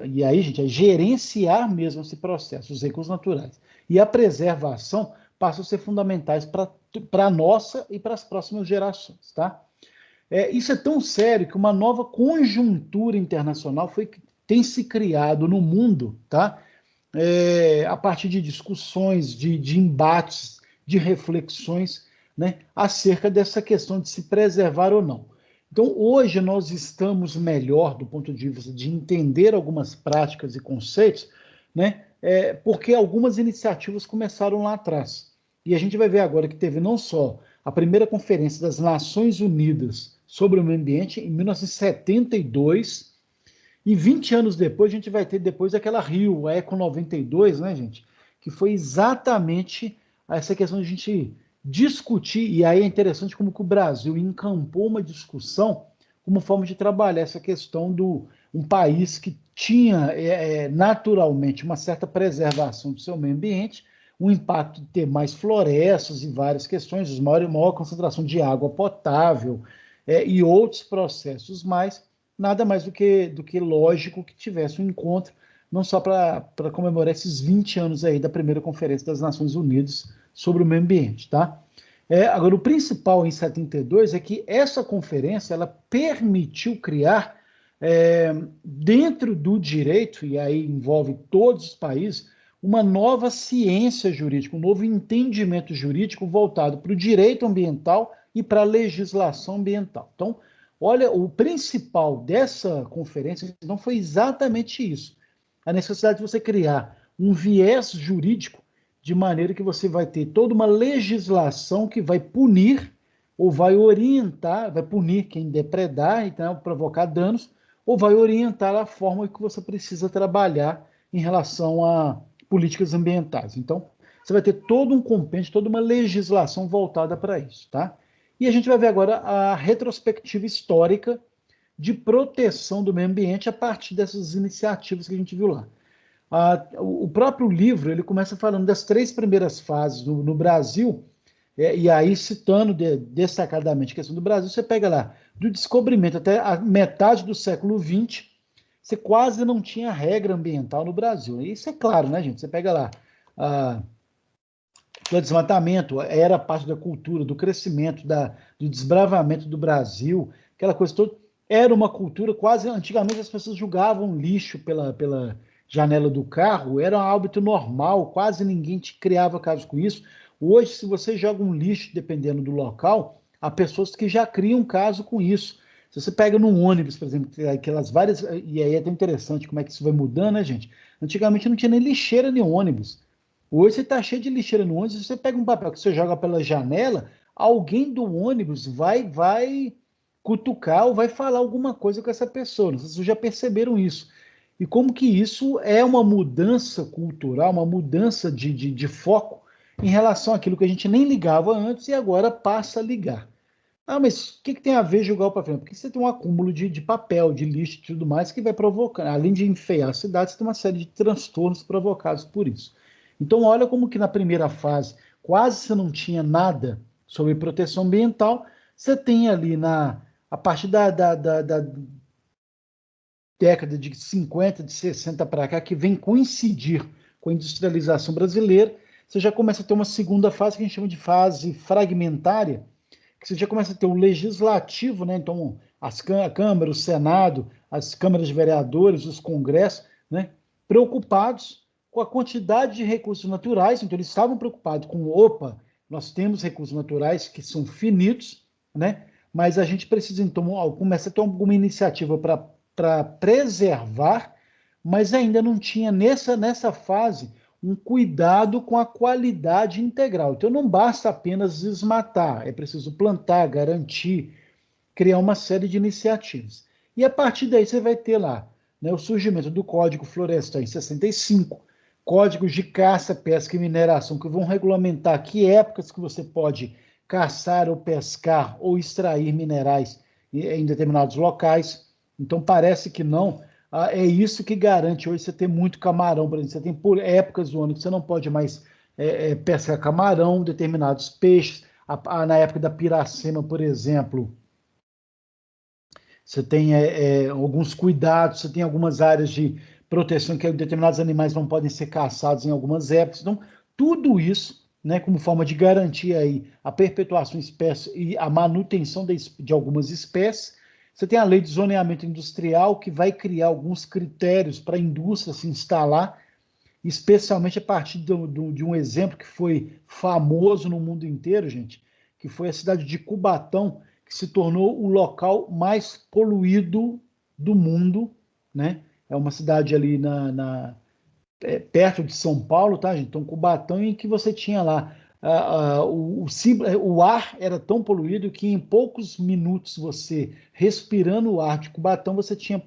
e aí, gente, é gerenciar mesmo esse processo, os recursos naturais, e a preservação passam a ser fundamentais para a nossa e para as próximas gerações, tá? Isso é tão sério que uma nova conjuntura internacional tem se criado no mundo, tá? A partir de discussões, de embates, de reflexões, né, acerca dessa questão de se preservar ou não. Então, hoje nós estamos melhor do ponto de vista de entender algumas práticas e conceitos, né, porque algumas iniciativas começaram lá atrás. E a gente vai ver agora que teve não só a primeira conferência das Nações Unidas sobre o meio ambiente, em 1972, e 20 anos depois, a gente vai ter depois aquela Rio, a Eco 92, né, gente? Que foi exatamente essa questão de a gente discutir, e aí é interessante como que o Brasil encampou uma discussão como forma de trabalhar essa questão um país que tinha naturalmente uma certa preservação do seu meio ambiente, o impacto de ter mais florestas e várias questões, maior concentração de água potável e outros processos mais, nada mais do que lógico que tivesse um encontro, não só para comemorar esses 20 anos aí da primeira Conferência das Nações Unidas sobre o meio ambiente, tá? Agora, o principal em 72 é que essa conferência ela permitiu criar, dentro do direito, e aí envolve todos os países, uma nova ciência jurídica, um novo entendimento jurídico voltado para o direito ambiental e para a legislação ambiental. Então, olha, o principal dessa conferência não foi exatamente isso. A necessidade de você criar um viés jurídico de maneira que você vai ter toda uma legislação que vai punir ou vai orientar, vai punir quem depredar, então, provocar danos, ou vai orientar a forma que você precisa trabalhar em relação a políticas ambientais. Então, você vai ter todo um compêndio, toda uma legislação voltada para isso, tá? E a gente vai ver agora a retrospectiva histórica de proteção do meio ambiente a partir dessas iniciativas que a gente viu lá. O próprio livro ele começa falando das 3 primeiras fases no Brasil, e aí citando destacadamente a questão do Brasil, você pega lá, do descobrimento até a metade do século XX, você quase não tinha regra ambiental no Brasil. Isso é claro, né, gente? Você pega lá, o desmatamento era parte da cultura, do crescimento, do desbravamento do Brasil, aquela coisa toda. Era uma cultura quase. Antigamente as pessoas jogavam lixo pela janela do carro, era um hábito normal, quase ninguém te criava caso com isso. Hoje, se você joga um lixo, dependendo do local, há pessoas que já criam caso com isso. Se você pega num ônibus, por exemplo, aquelas várias. E aí é até interessante como é que isso vai mudando, né, gente? Antigamente não tinha nem lixeira nem ônibus. Hoje você está cheio de lixeira no ônibus, você pega um papel que você joga pela janela, alguém do ônibus vai cutucar ou vai falar alguma coisa com essa pessoa. Vocês já perceberam isso. E como que isso é uma mudança cultural, uma mudança de foco em relação àquilo que a gente nem ligava antes e agora passa a ligar. Ah, mas o que tem a ver jogar o papel? Porque você tem um acúmulo de papel, de lixo e tudo mais que vai provocando, além de enfeiar a cidade, você tem uma série de transtornos provocados por isso. Então, olha como que na primeira fase quase você não tinha nada sobre proteção ambiental, você tem ali a partir da década de 50, de 60 para cá, que vem coincidir com a industrialização brasileira, você já começa a ter uma segunda fase que a gente chama de fase fragmentária, que você já começa a ter o legislativo, né? Então, a Câmara, o Senado, as câmaras de vereadores, os congressos, né? Preocupados com a quantidade de recursos naturais, então eles estavam preocupados com, opa, nós temos recursos naturais que são finitos, né? Mas a gente precisa, então, começar a ter alguma iniciativa para preservar, mas ainda não tinha nessa fase um cuidado com a qualidade integral. Então não basta apenas desmatar, é preciso plantar, garantir, criar uma série de iniciativas. E a partir daí você vai ter lá, né, o surgimento do Código Florestal em 65, códigos de caça, pesca e mineração que vão regulamentar que épocas que você pode caçar ou pescar ou extrair minerais em determinados locais. Então parece que não. É isso que garante hoje você ter muito camarão. Por exemplo, você tem por épocas do ano que você não pode mais pescar camarão, determinados peixes. Na época da piracema, por exemplo, você tem alguns cuidados, você tem algumas áreas de proteção que determinados animais não podem ser caçados em algumas épocas. Então, tudo isso, né, como forma de garantir aí a perpetuação de espécies e a manutenção de algumas espécies. Você tem a lei de zoneamento industrial, que vai criar alguns critérios para a indústria se instalar, especialmente a partir de um exemplo que foi famoso no mundo inteiro, gente, que foi a cidade de Cubatão, que se tornou o local mais poluído do mundo, né? É uma cidade ali perto de São Paulo, tá, gente? Então, Cubatão, em que você tinha lá o ar era tão poluído que em poucos minutos você respirando o ar de Cubatão você tinha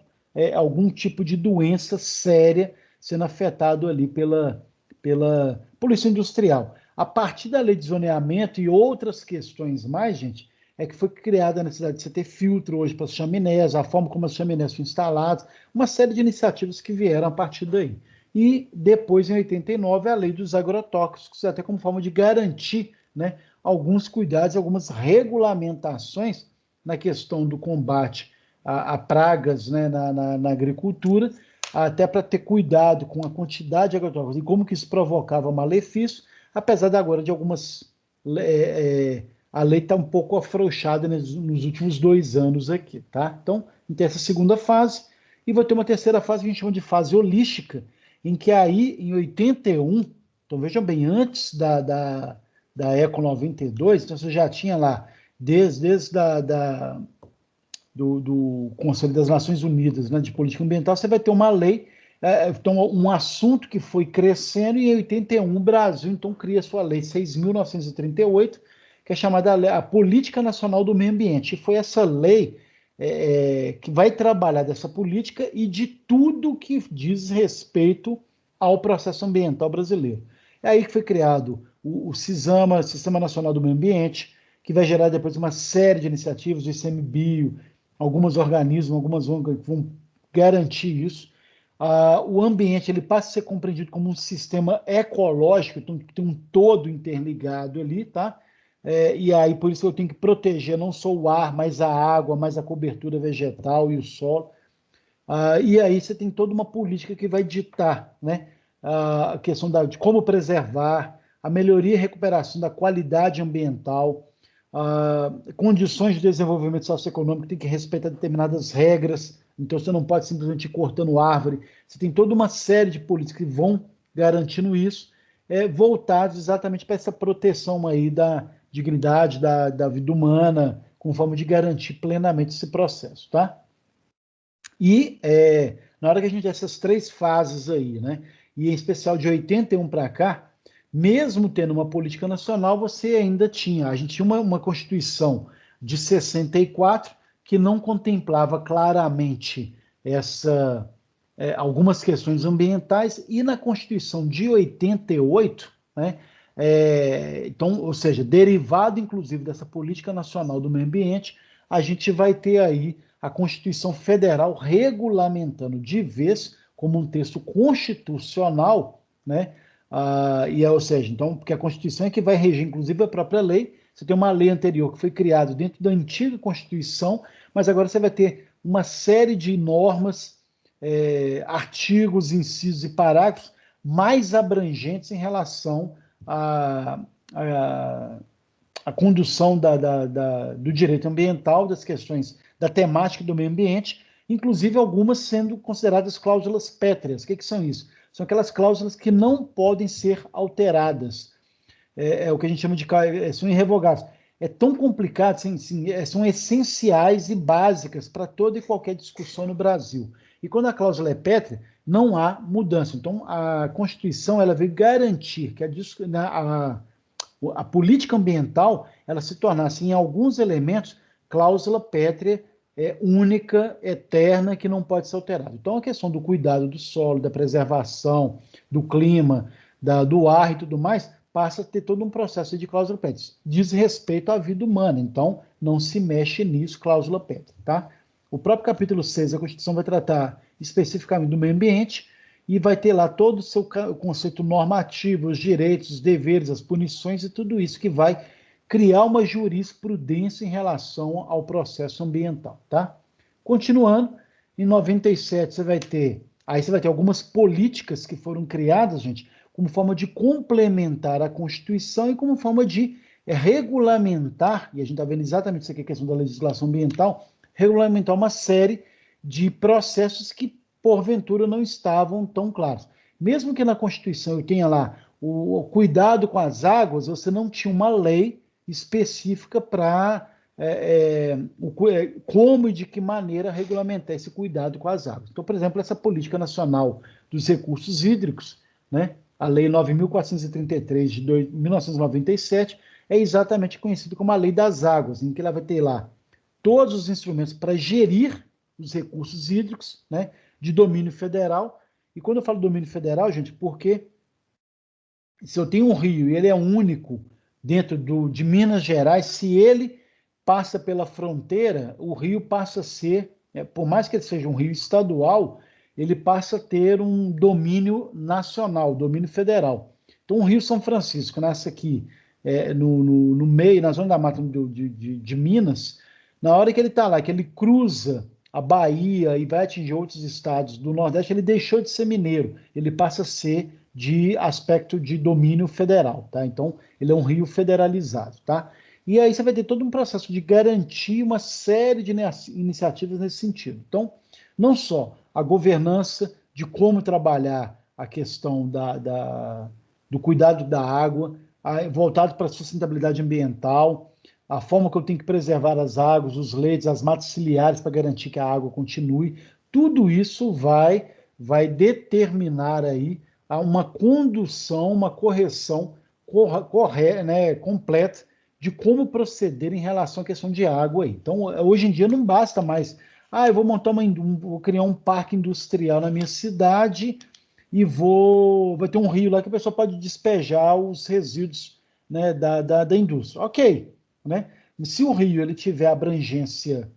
algum tipo de doença séria sendo afetado ali pela poluição industrial. A partir da lei de zoneamento e outras questões mais, gente, é que foi criada a necessidade de você ter filtro hoje para as chaminés, a forma como as chaminés são instaladas, uma série de iniciativas que vieram a partir daí. E depois, em 89, a lei dos agrotóxicos, até como forma de garantir, né, alguns cuidados, algumas regulamentações na questão do combate a pragas, né, na agricultura, até para ter cuidado com a quantidade de agrotóxicos e como que isso provocava malefício, apesar de agora de algumas... a lei está um pouco afrouxada nos últimos 2 anos aqui, tá? Então, tem essa segunda fase, e vai ter uma terceira fase que a gente chama de fase holística, em que aí, em 81, então vejam bem, antes da Eco 92, então você já tinha lá, desde do Conselho das Nações Unidas, né, de Política Ambiental, você vai ter uma lei, então um assunto que foi crescendo, e em 81 o Brasil, então, cria a sua lei 6.938, que é chamada a Política Nacional do Meio Ambiente. E foi essa lei que vai trabalhar dessa política e de tudo que diz respeito ao processo ambiental brasileiro. É aí que foi criado o CISAMA, Sistema Nacional do Meio Ambiente, que vai gerar depois uma série de iniciativas, o ICMBio, alguns organismos, algumas ONGs que vão garantir isso. O ambiente ele passa a ser compreendido como um sistema ecológico, então tem um todo interligado ali, tá? E aí por isso eu tenho que proteger não só o ar, mas a água, mas a cobertura vegetal e o solo. E aí você tem toda uma política que vai ditar, né, a questão de como preservar, a melhoria e recuperação da qualidade ambiental, condições de desenvolvimento socioeconômico tem que respeitar determinadas regras, então você não pode simplesmente ir cortando árvore, você tem toda uma série de políticas que vão garantindo isso, voltados exatamente para essa proteção aí da dignidade, da vida humana, com forma de garantir plenamente esse processo, tá? E na hora que a gente tem essas três fases aí, né, e em especial de 81 para cá, mesmo tendo uma política nacional, a gente tinha uma Constituição de 64 que não contemplava claramente algumas questões ambientais, e na Constituição de 88, né, então, ou seja, derivado inclusive dessa política nacional do meio ambiente, a gente vai ter aí a Constituição Federal regulamentando de vez, como um texto constitucional, né? Ou seja, então, porque a Constituição é que vai reger, inclusive, a própria lei. Você tem uma lei anterior que foi criada dentro da antiga Constituição, mas agora você vai ter uma série de normas, artigos, incisos e parágrafos mais abrangentes em relação à condução do direito ambiental, das questões da temática do meio ambiente, inclusive algumas sendo consideradas cláusulas pétreas. O que são isso? São aquelas cláusulas que não podem ser alteradas. O que a gente chama de são irrevogáveis. É tão complicado, são essenciais e básicas para toda e qualquer discussão no Brasil. E quando a cláusula é pétrea, não há mudança. Então, a Constituição ela veio garantir que a política ambiental ela se tornasse, em alguns elementos, cláusula pétrea, única, eterna, que não pode ser alterada. Então, a questão do cuidado do solo, da preservação, do clima, do ar e tudo mais, passa a ter todo um processo de cláusula pétrea. Diz respeito à vida humana, então não se mexe nisso, cláusula pétrea, tá? O próprio capítulo 6 da Constituição vai tratar especificamente do meio ambiente e vai ter lá todo o seu conceito normativo, os direitos, os deveres, as punições e tudo isso que vai criar uma jurisprudência em relação ao processo ambiental, tá? Continuando, em 97 você vai ter algumas políticas que foram criadas, gente, como forma de complementar a Constituição e como forma de regulamentar, e a gente está vendo exatamente isso aqui, a questão da legislação ambiental, regulamentar uma série de processos que, porventura, não estavam tão claros. Mesmo que na Constituição eu tenha lá o cuidado com as águas, você não tinha uma lei específica para como e de que maneira regulamentar esse cuidado com as águas. Então, por exemplo, essa Política Nacional dos Recursos Hídricos, né, a Lei 9.433 de 1997, é exatamente conhecida como a Lei das Águas, em que ela vai ter lá todos os instrumentos para gerir os recursos hídricos, né, de domínio federal. E quando eu falo domínio federal, gente, porque se eu tenho um rio e ele é único dentro de Minas Gerais, se ele passa pela fronteira, o rio passa a ser, por mais que ele seja um rio estadual, ele passa a ter um domínio nacional, domínio federal. Então, o Rio São Francisco nasce aqui no meio, na zona da mata de Minas, na hora que ele está lá, que ele cruza a Bahia e vai atingir outros estados do Nordeste, ele deixou de ser mineiro, ele passa a ser de aspecto de domínio federal, tá? Então, ele é um rio federalizado, tá? E aí você vai ter todo um processo de garantir uma série de iniciativas nesse sentido. Então, não só a governança de como trabalhar a questão do cuidado da água, voltado para a sustentabilidade ambiental, a forma que eu tenho que preservar as águas, os leitos, as matas ciliares para garantir que a água continue, tudo isso vai determinar aí uma condução, uma correção completa de como proceder em relação à questão de água aí. Então, hoje em dia não basta mais, eu vou montar vou criar um parque industrial na minha cidade e vai ter um rio lá que a pessoa pode despejar os resíduos, né, da indústria. Ok, né? Se o rio ele tiver abrangência,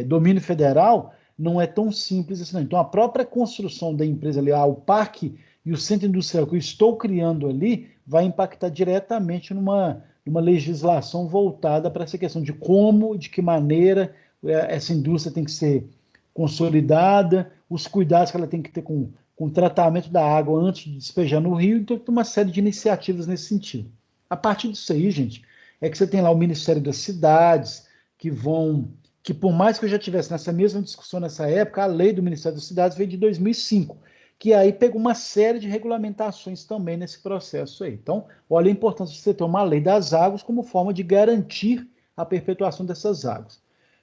domínio federal, não é tão simples assim, não. Então, a própria construção da empresa ali, o parque e o centro industrial que eu estou criando ali, vai impactar diretamente numa legislação voltada para essa questão de como, de que maneira essa indústria tem que ser consolidada, os cuidados que ela tem que ter com o tratamento da água antes de despejar no rio. Então, tem uma série de iniciativas nesse sentido. A partir disso aí, gente, é que você tem lá o Ministério das Cidades, que por mais que eu já tivesse nessa mesma discussão nessa época, a lei do Ministério das Cidades veio de 2005, que aí pegou uma série de regulamentações também nesse processo aí. Então, olha a importância de você ter uma lei das águas como forma de garantir a perpetuação dessas águas.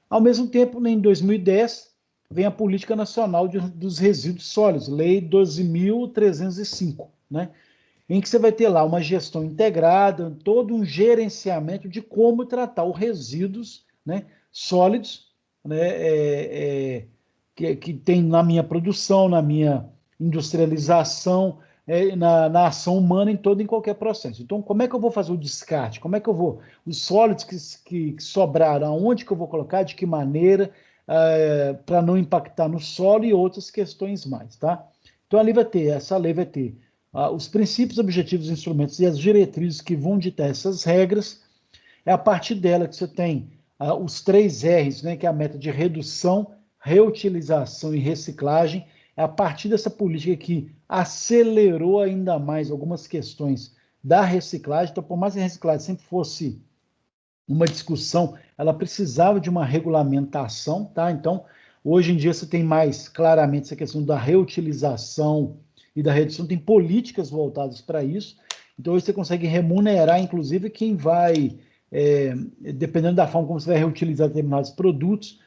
Ao mesmo tempo, em 2010, vem a Política Nacional dos Resíduos Sólidos, Lei 12.305, né? Em que você vai ter lá uma gestão integrada, todo um gerenciamento de como tratar os resíduos, né, sólidos, né, que tem na minha produção, na minha industrialização, na ação humana em qualquer processo. Então, como é que eu vou fazer o descarte? Como é que eu vou... Os sólidos que sobraram, aonde que eu vou colocar, de que maneira, para não impactar no solo e outras questões mais, tá? Então, essa lei vai ter os princípios, objetivos, instrumentos e as diretrizes que vão ditar essas regras. É a partir dela que você tem os 3 R's, né, que é a meta de redução, reutilização e reciclagem. É a partir dessa política que acelerou ainda mais algumas questões da reciclagem. Então, por mais que a reciclagem sempre fosse uma discussão, ela precisava de uma regulamentação, tá? Então, hoje em dia você tem mais claramente essa questão da reutilização e da redução, tem políticas voltadas para isso. Então, hoje você consegue remunerar, inclusive, quem vai, dependendo da forma como você vai reutilizar determinados produtos.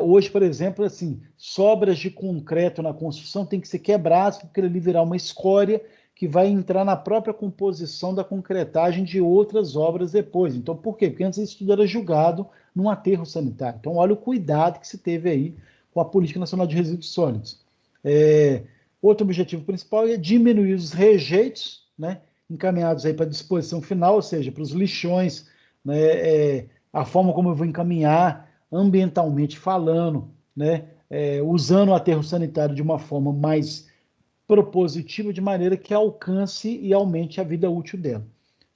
Hoje, por exemplo, assim, sobras de concreto na construção tem que ser quebradas porque ele virar uma escória que vai entrar na própria composição da concretagem de outras obras depois. Então, por quê? Porque antes isso tudo era julgado num aterro sanitário. Então, olha o cuidado que se teve aí com a Política Nacional de Resíduos Sólidos. Outro objetivo principal é diminuir os rejeitos, né, encaminhados aí para a disposição final, ou seja, para os lixões, né, a forma como eu vou encaminhar ambientalmente falando, né, usando o aterro sanitário de uma forma mais propositiva, de maneira que alcance e aumente a vida útil dela.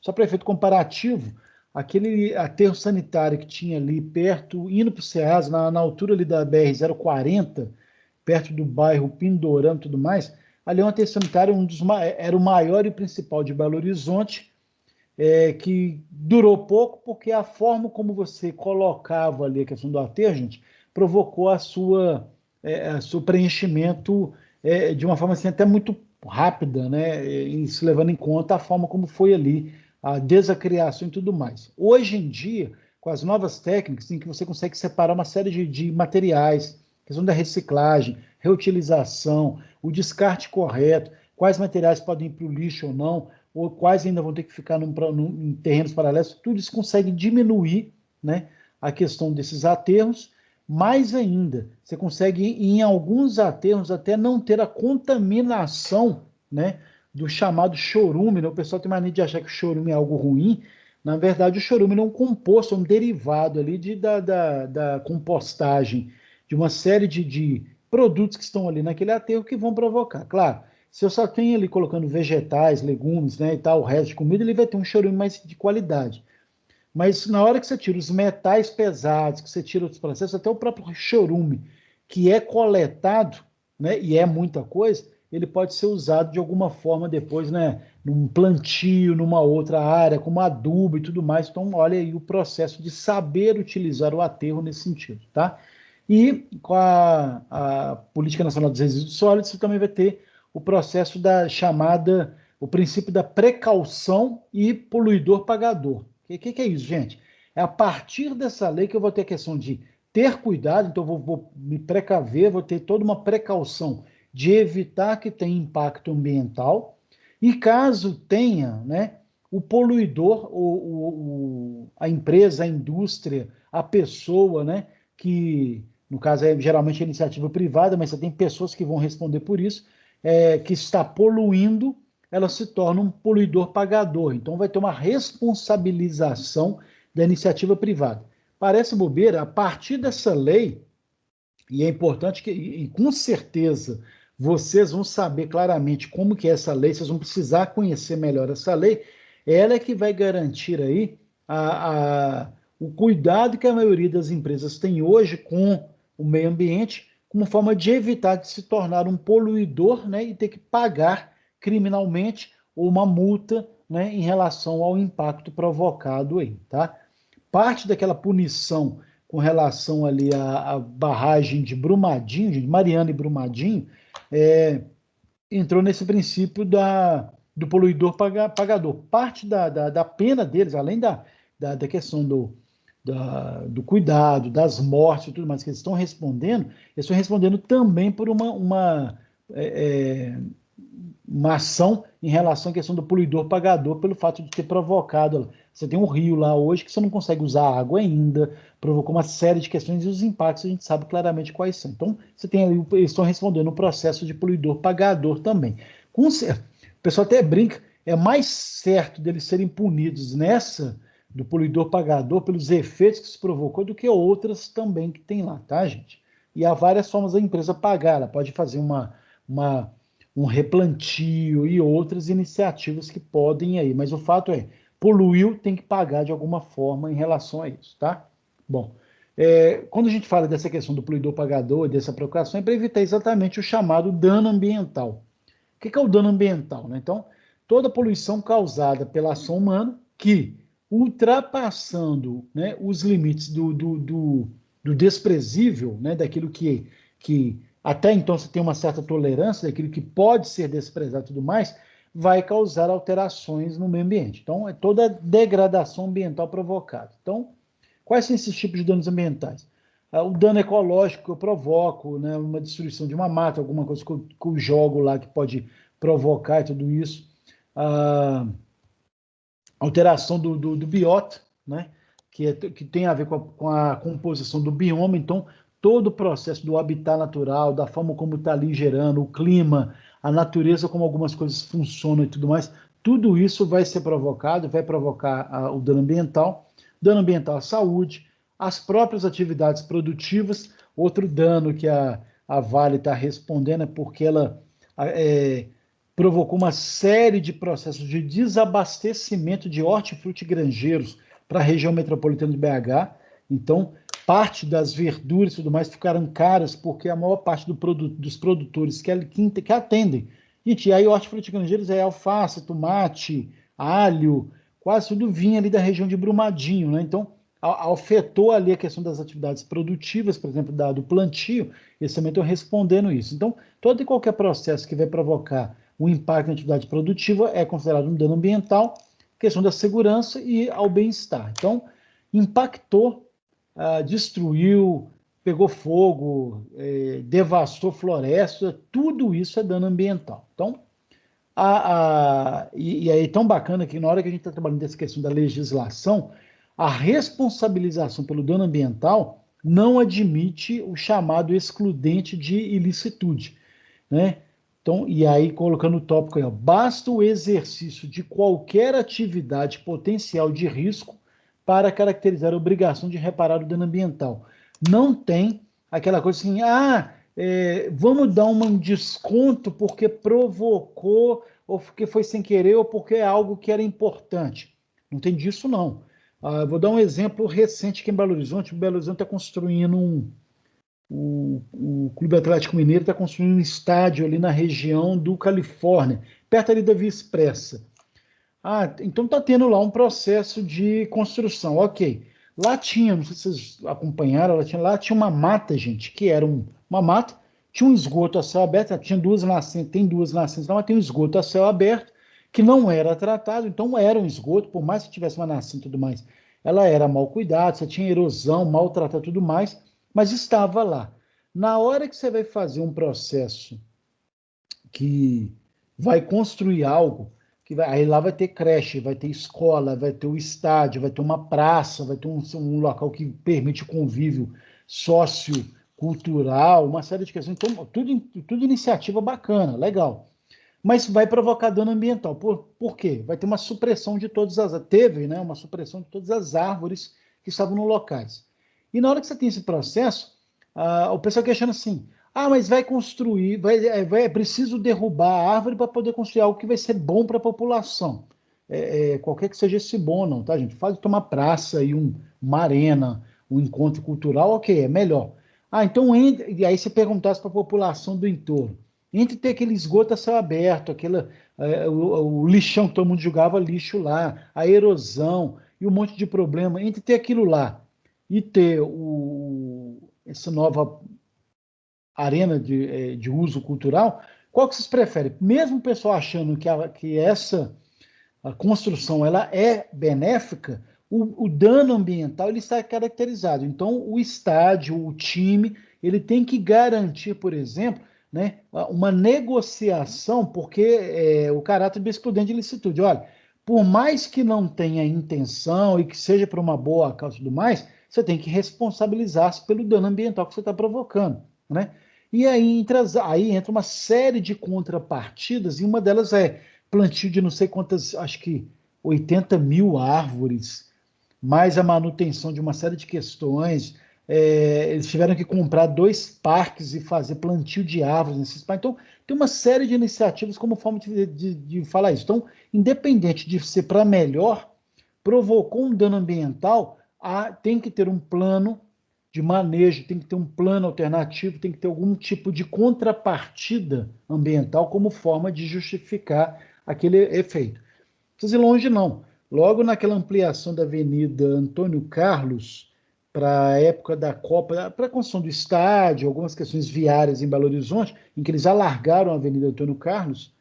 Só para efeito comparativo, aquele aterro sanitário que tinha ali perto, indo para o Ceasa, na altura ali da BR-040, perto do bairro Pindorama e tudo mais, ali é um aterro sanitário, era o maior e principal de Belo Horizonte, que durou pouco, porque a forma como você colocava ali a questão do aterro, gente, provocou a seu preenchimento de uma forma assim, até muito rápida, né? Se levando em conta a forma como foi ali a desacriação e tudo mais. Hoje em dia, com as novas técnicas, em que você consegue separar uma série de materiais, questão da reciclagem, reutilização, o correto, quais materiais podem ir para o lixo ou não, ou quais ainda vão ter que ficar em terrenos paralelos, tudo isso consegue diminuir, né, a questão desses aterros. Mais ainda, você consegue, em alguns aterros, até não ter a contaminação, né, do chamado chorume, né? O pessoal tem mania de achar que o chorume é algo ruim. Na verdade, o chorume é um composto, um derivado ali da compostagem de uma série de produtos que estão ali naquele aterro que vão provocar. Claro, se eu só tenho ali colocando vegetais, legumes, né, e tal, o resto de comida, ele vai ter um chorume mais de qualidade. Mas na hora que você tira os metais pesados, que você tira outros processos, até o próprio chorume, que é coletado, né, e é muita coisa, ele pode ser usado de alguma forma depois, né, num plantio, numa outra área, como adubo e tudo mais. Então, olha aí o processo de saber utilizar o aterro nesse sentido, tá? E com a Política Nacional dos Resíduos Sólidos, você também vai ter o processo o princípio da precaução e poluidor pagador. O que é isso, gente? É a partir dessa lei que eu vou ter a questão de ter cuidado, então eu vou me precaver, vou ter toda uma precaução de evitar que tenha impacto ambiental, e caso tenha, né, o poluidor, a empresa, a indústria, a pessoa, né, que, no caso, geralmente é iniciativa privada, mas você tem pessoas que vão responder por isso, que está poluindo, ela se torna um poluidor pagador. Então, vai ter uma responsabilização da iniciativa privada. Parece bobeira, a partir dessa lei, e é importante que, e com certeza, vocês vão saber claramente como que é essa lei, vocês vão precisar conhecer melhor essa lei, ela é que vai garantir aí o cuidado que a maioria das empresas tem hoje com o meio ambiente, como forma de evitar de se tornar um poluidor, né, e ter que pagar criminalmente uma multa, né, em relação ao impacto provocado aí, tá? Parte daquela punição com relação ali à barragem de Brumadinho, de Mariana e Brumadinho, entrou nesse princípio do poluidor pagador. Parte da pena deles, além da questão do cuidado, das mortes e tudo mais que eles estão respondendo também por uma ação em relação à questão do poluidor pagador pelo fato de ter provocado. Você tem um rio lá hoje que você não consegue usar água ainda, provocou uma série de questões e os impactos a gente sabe claramente quais são. Então, você tem ali, eles estão respondendo o processo de poluidor pagador também. O pessoal até brinca, é mais certo deles serem punidos nessa do poluidor pagador pelos efeitos que se provocou do que outras também que tem lá, tá, gente? E há várias formas da empresa pagar, ela pode fazer um replantio e outras iniciativas que podem aí, mas o fato é, poluiu, tem que pagar de alguma forma em relação a isso, tá? Bom, quando a gente fala dessa questão do poluidor pagador, dessa preocupação, é para evitar exatamente o chamado dano ambiental. O que é o dano ambiental, né? Então, toda poluição causada pela ação humana que, ultrapassando, né, os limites do desprezível, né, daquilo que até então você tem uma certa tolerância, daquilo que pode ser desprezado e tudo mais, vai causar alterações no meio ambiente. Então, é toda degradação ambiental provocada. Então, quais são esses tipos de danos ambientais? O dano ecológico que eu provoco, né, uma destruição de uma mata, alguma coisa que eu jogo lá que pode provocar e tudo isso. A alteração do biota, né, que tem a ver com a composição do bioma. Então, todo o processo do habitat natural, da forma como está ali gerando, o clima, a natureza, como algumas coisas funcionam e tudo mais, tudo isso vai ser provocado, vai provocar o dano ambiental à saúde, as próprias atividades produtivas. Outro dano que a Vale está respondendo é porque ela provocou uma série de processos de desabastecimento de hortifruti grangeiros para a região metropolitana de BH. Então, parte das verduras e tudo mais ficaram caras porque a maior parte dos produtores que atendem. Gente, e aí hortifruti grangeiros é alface, tomate, alho, quase tudo vinha ali da região de Brumadinho, né? Então, afetou ali a questão das atividades produtivas, por exemplo, do plantio, eles também estão respondendo isso. Então, todo e qualquer processo que vai provocar um impacto na atividade produtiva é considerado um dano ambiental, questão da segurança e ao bem-estar. Então, impactou, destruiu, pegou fogo, devastou floresta, tudo isso é dano ambiental. Então, e aí é tão bacana que na hora que a gente está trabalhando nessa questão da legislação, a responsabilização pelo dano ambiental não admite o chamado excludente de ilicitude, né? Então, e aí colocando o tópico aí, basta o exercício de qualquer atividade potencial de risco para caracterizar a obrigação de reparar o dano ambiental. Não tem aquela coisa assim, vamos dar um desconto porque provocou, ou porque foi sem querer, ou porque é algo que era importante. Não tem disso, não. Vou dar um exemplo recente aqui em Belo Horizonte. O Belo Horizonte está construindo o Clube Atlético Mineiro está construindo um estádio ali na região do Califórnia, perto ali da Via Expressa. Então está tendo lá um processo de construção, ok. Lá tinha, não sei se vocês acompanharam, lá tinha uma mata, gente, que era uma mata, tinha um esgoto a céu aberto, tinha duas nascentes, tem duas nascentes, mas tem um esgoto a céu aberto, que não era tratado, então era um esgoto, por mais que tivesse uma nascente e tudo mais, ela era mal cuidada, você tinha erosão, maltratada e tudo mais, mas estava lá. Na hora que você vai fazer um processo que vai construir algo aí lá vai ter creche, vai ter escola, vai ter o estádio, vai ter uma praça, vai ter um local que permite convívio sociocultural, uma série de questões. Então, tudo iniciativa bacana, legal. Mas vai provocar dano ambiental. Por quê? Vai ter uma supressão de todas as... Teve, né, uma supressão de todas as árvores que estavam nos locais. E na hora que você tem esse processo, o pessoal questiona assim, mas vai construir, é preciso derrubar a árvore para poder construir algo que vai ser bom para a população. Qualquer que seja esse bom, não, tá, gente? Faz uma praça e uma arena, um encontro cultural, ok, é melhor. Então, e aí você perguntasse para a população do entorno, entre ter aquele esgoto a céu aberto, o lixão que todo mundo jogava lixo lá, a erosão e um monte de problema, entre ter aquilo lá e ter essa nova arena de uso cultural, qual que vocês preferem? Mesmo o pessoal achando que essa a construção ela é benéfica, o dano ambiental ele está caracterizado. Então, o estádio, o time, ele tem que garantir, por exemplo, né, uma negociação, porque o caráter de excludente de licitude. Olha, por mais que não tenha intenção e que seja por uma boa causa e tudo mais, você tem que responsabilizar-se pelo dano ambiental que você está provocando, né? E aí entra uma série de contrapartidas, e uma delas é plantio de não sei quantas, acho que 80 mil árvores, mais a manutenção de uma série de questões. Eles tiveram que comprar 2 parques e fazer plantio de árvores nesses parques. Então, tem uma série de iniciativas como forma de falar isso. Então, independente de ser para melhor, provocou um dano ambiental, tem que ter um plano de manejo, tem que ter um plano alternativo, tem que ter algum tipo de contrapartida ambiental como forma de justificar aquele efeito. Não precisa ir longe, não. Logo naquela ampliação da Avenida Antônio Carlos, para a época da Copa, para a construção do estádio, algumas questões viárias em Belo Horizonte, em que eles alargaram a Avenida Antônio Carlos,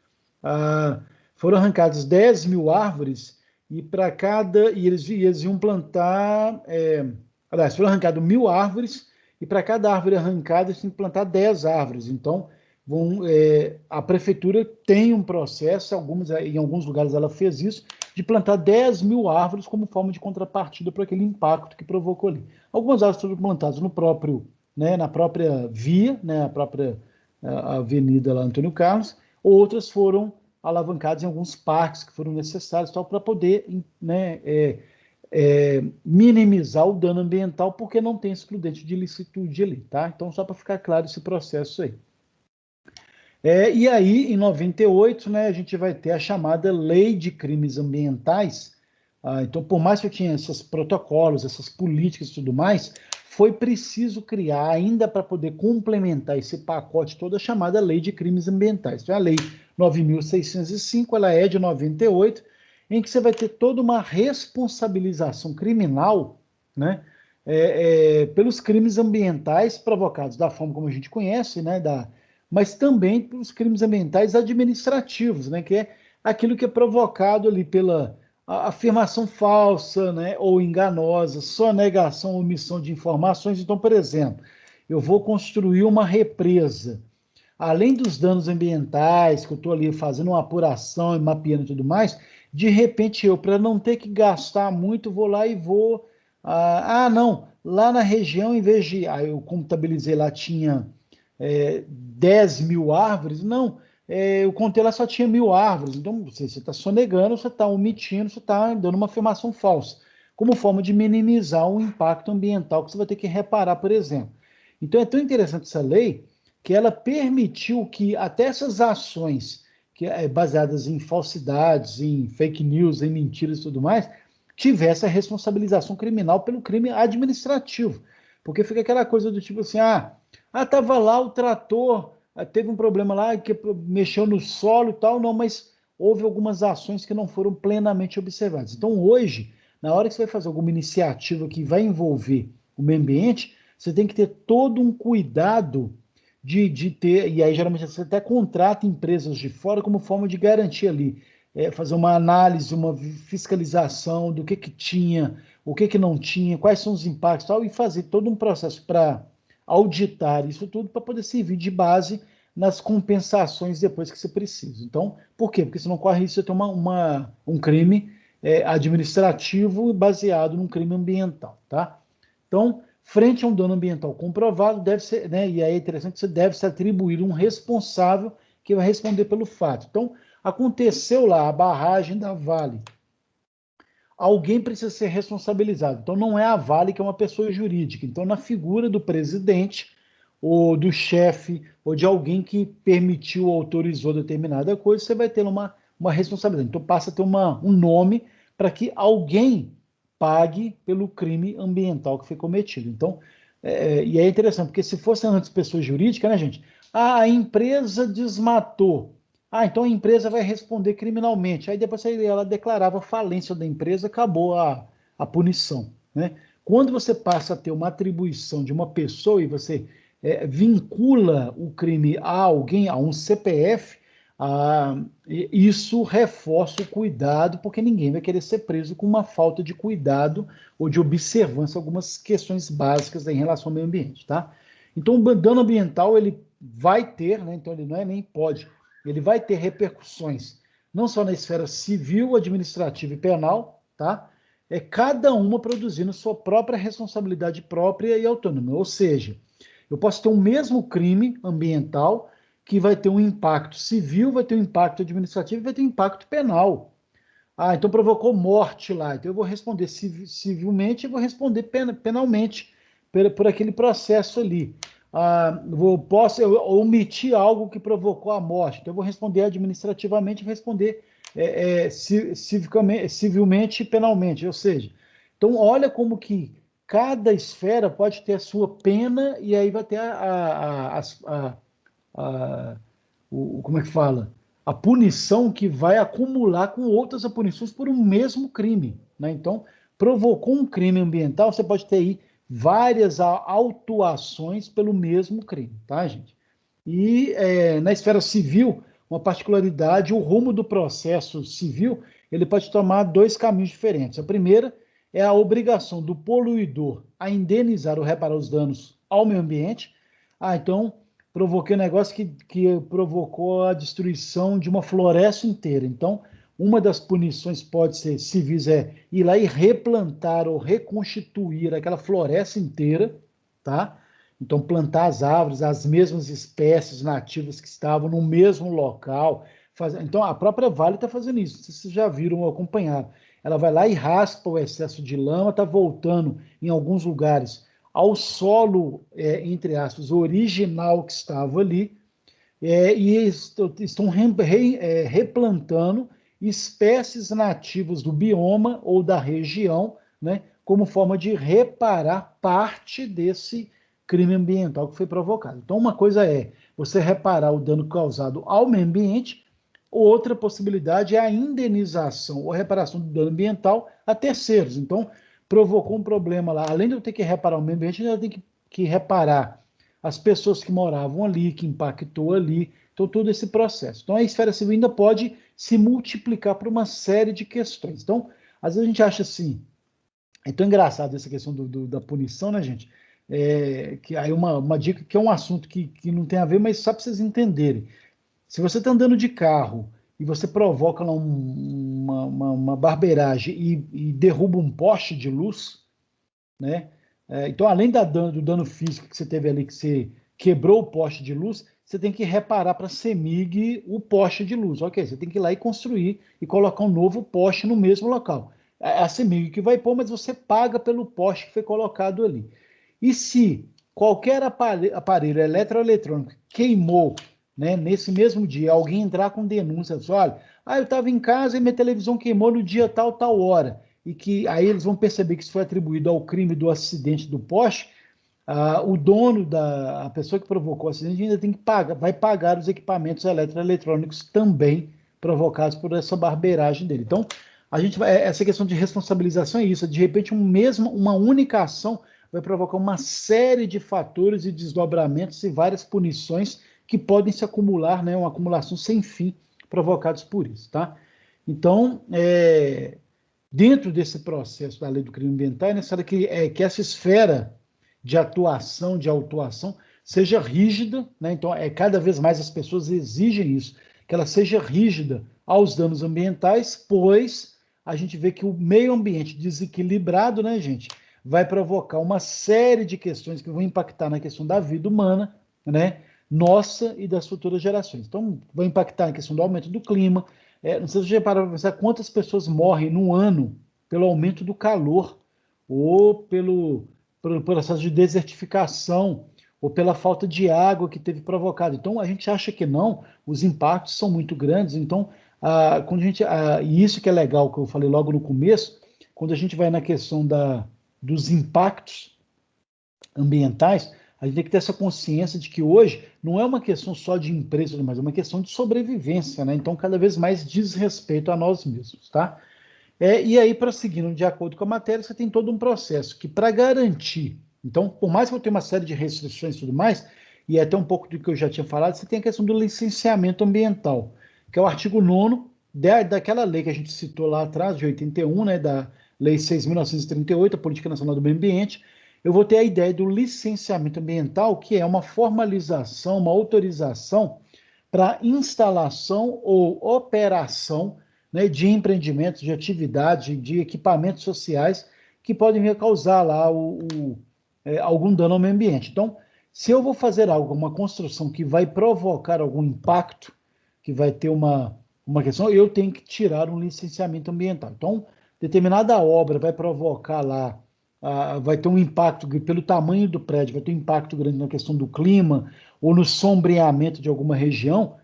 foram arrancadas 10 mil árvores, e para cada. E eles iam plantar. Aliás, foram arrancadas 1.000 árvores, e para cada árvore arrancada, eles têm que plantar 10 árvores. Então, a prefeitura tem um processo, em alguns lugares ela fez isso, de plantar 10 mil árvores como forma de contrapartida para aquele impacto que provocou ali. Algumas árvores foram plantadas na própria via, né, a própria avenida lá Antônio Carlos, outras foram alavancadas em alguns parques que foram necessários para poder, né, minimizar o dano ambiental, porque não tem excludente de licitude ali, tá? Então, só para ficar claro esse processo aí. E aí, em 98, né, a gente vai ter a chamada Lei de Crimes Ambientais. Então, por mais que eu tinha esses protocolos, essas políticas e tudo mais, foi preciso criar, ainda para poder complementar esse pacote todo, a chamada Lei de Crimes Ambientais. Então, a Lei 9.605, ela é de 98, em que você vai ter toda uma responsabilização criminal, né, pelos crimes ambientais provocados da forma como a gente conhece, né, mas também pelos crimes ambientais administrativos, né, que é aquilo que é provocado ali pela afirmação falsa, né, ou enganosa, sonegação ou omissão de informações. Então, por exemplo, eu vou construir uma represa. Além dos danos ambientais, que eu estou ali fazendo uma apuração e mapeando e tudo mais, de repente para não ter que gastar muito, vou lá e vou... não, lá na região, em vez de... eu contabilizei lá, tinha 10 mil árvores, não, eu contei lá só tinha 1.000 árvores. Então, você está sonegando, você está omitindo, você está dando uma afirmação falsa, como forma de minimizar o impacto ambiental que você vai ter que reparar, por exemplo. Então, é tão interessante essa lei que ela permitiu que até essas ações baseadas em falsidades, em fake news, em mentiras e tudo mais, tivesse a responsabilização criminal pelo crime administrativo. Porque fica aquela coisa do tipo assim, estava lá o trator, teve um problema lá que mexeu no solo e tal, não, mas houve algumas ações que não foram plenamente observadas. Então, hoje, na hora que você vai fazer alguma iniciativa que vai envolver o meio ambiente, você tem que ter todo um cuidado de ter, e aí geralmente você até contrata empresas de fora como forma de garantir ali, fazer uma análise, uma fiscalização do que tinha, o que não tinha, quais são os impactos e tal, e fazer todo um processo para auditar isso tudo para poder servir de base nas compensações depois que você precisa. Então, por quê? Porque senão corre risco de você ter um crime administrativo baseado num crime ambiental, tá? Então, frente a um dano ambiental comprovado, deve ser, né, e aí é interessante que você deve se atribuir um responsável que vai responder pelo fato. Então, aconteceu lá a barragem da Vale. Alguém precisa ser responsabilizado. Então, não é a Vale que é uma pessoa jurídica. Então, na figura do presidente, ou do chefe, ou de alguém que permitiu ou autorizou determinada coisa, você vai ter uma responsabilidade. Então, passa a ter um nome para que alguém pague pelo crime ambiental que foi cometido. Então, e é interessante, porque se fosse antes pessoa jurídica, né, gente? A empresa desmatou. Então a empresa vai responder criminalmente. Aí depois ela declarava falência da empresa, acabou a punição, né? Quando você passa a ter uma atribuição de uma pessoa e você vincula o crime a alguém, a um CPF, isso reforça o cuidado, porque ninguém vai querer ser preso com uma falta de cuidado ou de observância algumas questões básicas em relação ao meio ambiente, tá? Então, o dano ambiental, ele vai ter, né? Então ele não é nem pode, ele vai ter repercussões, não só na esfera civil, administrativa e penal, tá? Cada uma produzindo sua própria responsabilidade própria e autônoma, ou seja, eu posso ter o mesmo crime ambiental que vai ter um impacto civil, vai ter um impacto administrativo e vai ter um impacto penal. Então provocou morte lá. Então eu vou responder civilmente e vou responder penalmente por aquele processo ali. Posso omitir algo que provocou a morte. Então eu vou responder administrativamente e responder civilmente e penalmente. Ou seja, então olha como que cada esfera pode ter a sua pena e aí vai ter como é que fala? A punição que vai acumular com outras punições por um mesmo crime, né? Então, provocou um crime ambiental, você pode ter aí várias autuações pelo mesmo crime, tá, gente? E na esfera civil, uma particularidade, o rumo do processo civil, ele pode tomar dois caminhos diferentes. A primeira é a obrigação do poluidor a indenizar ou reparar os danos ao meio ambiente. Então, provoquei um negócio que provocou a destruição de uma floresta inteira. Então, uma das punições pode ser civis, ir lá e replantar ou reconstituir aquela floresta inteira, tá? Então, plantar as árvores, as mesmas espécies nativas que estavam no mesmo local. Então, a própria Vale está fazendo isso. Não sei se vocês já viram ou acompanharam. Ela vai lá e raspa o excesso de lama, está voltando em alguns lugares ao solo, entre aspas, original que estava ali, e estão replantando espécies nativas do bioma ou da região, né, como forma de reparar parte desse crime ambiental que foi provocado. Então, uma coisa é você reparar o dano causado ao meio ambiente, outra possibilidade é a indenização ou reparação do dano ambiental a terceiros. Então, provocou um problema lá, além de eu ter que reparar o meio ambiente, eu tenho que reparar as pessoas que moravam ali, que impactou ali, então todo esse processo. Então a esfera civil ainda pode se multiplicar por uma série de questões. Então, às vezes a gente acha assim, é tão engraçado essa questão da punição, né, gente? Que aí uma dica que é um assunto que não tem a ver, mas só para vocês entenderem. Se você está andando de carro e você provoca lá uma barbeiragem e derruba um poste de luz, né? Então, além do dano físico que você teve ali, que você quebrou o poste de luz, você tem que reparar para a CEMIG o poste de luz. Ok, você tem que ir lá e construir e colocar um novo poste no mesmo local. É a CEMIG que vai pôr, mas você paga pelo poste que foi colocado ali. E se qualquer aparelho eletroeletrônico queimou, né, nesse mesmo dia, alguém entrar com denúncia, olha, eu estava em casa e minha televisão queimou no dia tal, tal hora, e que aí eles vão perceber que isso foi atribuído ao crime do acidente do poste, o dono a pessoa que provocou o acidente ainda tem que pagar, vai pagar os equipamentos eletroeletrônicos também provocados por essa barbeiragem dele. Então, essa questão de responsabilização é isso, de repente uma única ação vai provocar uma série de fatores e desdobramentos e várias punições que podem se acumular, né, uma acumulação sem fim provocados por isso, tá? Então, dentro desse processo da lei do crime ambiental, é necessário que essa esfera de atuação, de autuação, seja rígida, né? Então, cada vez mais as pessoas exigem isso, que ela seja rígida aos danos ambientais, pois a gente vê que o meio ambiente desequilibrado, né, gente, vai provocar uma série de questões que vão impactar na questão da vida humana, né, nossa e das futuras gerações. Então, vai impactar na questão do aumento do clima. Não sei se você já parou para pensar quantas pessoas morrem no ano pelo aumento do calor ou pelo processo de desertificação ou pela falta de água que teve provocado. Então, a gente acha que não, os impactos são muito grandes. Então, quando e isso que é legal, que eu falei logo no começo, quando a gente vai na questão dos impactos ambientais, a gente tem que ter essa consciência de que hoje não é uma questão só de empresa, mas é uma questão de sobrevivência, né? Então, cada vez mais diz respeito a nós mesmos, tá? E aí, prosseguindo de acordo com a matéria, você tem todo um processo que, para garantir, então, por mais que eu tenha uma série de restrições e tudo mais, e até um pouco do que eu já tinha falado, você tem a questão do licenciamento ambiental, que é o artigo 9º daquela lei que a gente citou lá atrás, de 81, né, da Lei 6.938, a Política Nacional do Meio Ambiente. Eu vou ter a ideia do licenciamento ambiental, que é uma formalização, uma autorização para instalação ou operação, né, de empreendimentos, de atividades, de equipamentos sociais que podem vir a causar lá algum dano ao meio ambiente. Então, se eu vou fazer algo, uma construção que vai provocar algum impacto, que vai ter uma questão, eu tenho que tirar um licenciamento ambiental. Então, determinada obra vai provocar lá, vai ter um impacto, pelo tamanho do prédio, vai ter um impacto grande na questão do clima ou no sombreamento de alguma região,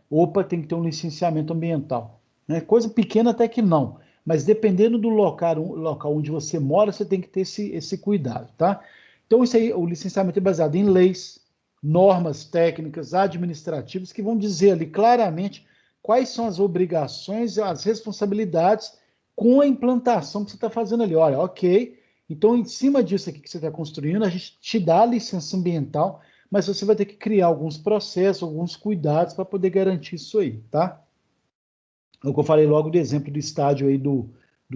tem que ter um licenciamento ambiental. Né? Coisa pequena até que não, mas dependendo do local onde você mora, você tem que ter esse cuidado, tá? Então, isso aí, o licenciamento é baseado em leis, normas técnicas, administrativas, que vão dizer ali claramente quais são as obrigações, as responsabilidades com a implantação que você está fazendo ali. Olha, ok, então em cima disso aqui que você está construindo, a gente te dá a licença ambiental, mas você vai ter que criar alguns processos, alguns cuidados para poder garantir isso aí, tá? É o que eu falei logo do exemplo do estádio aí do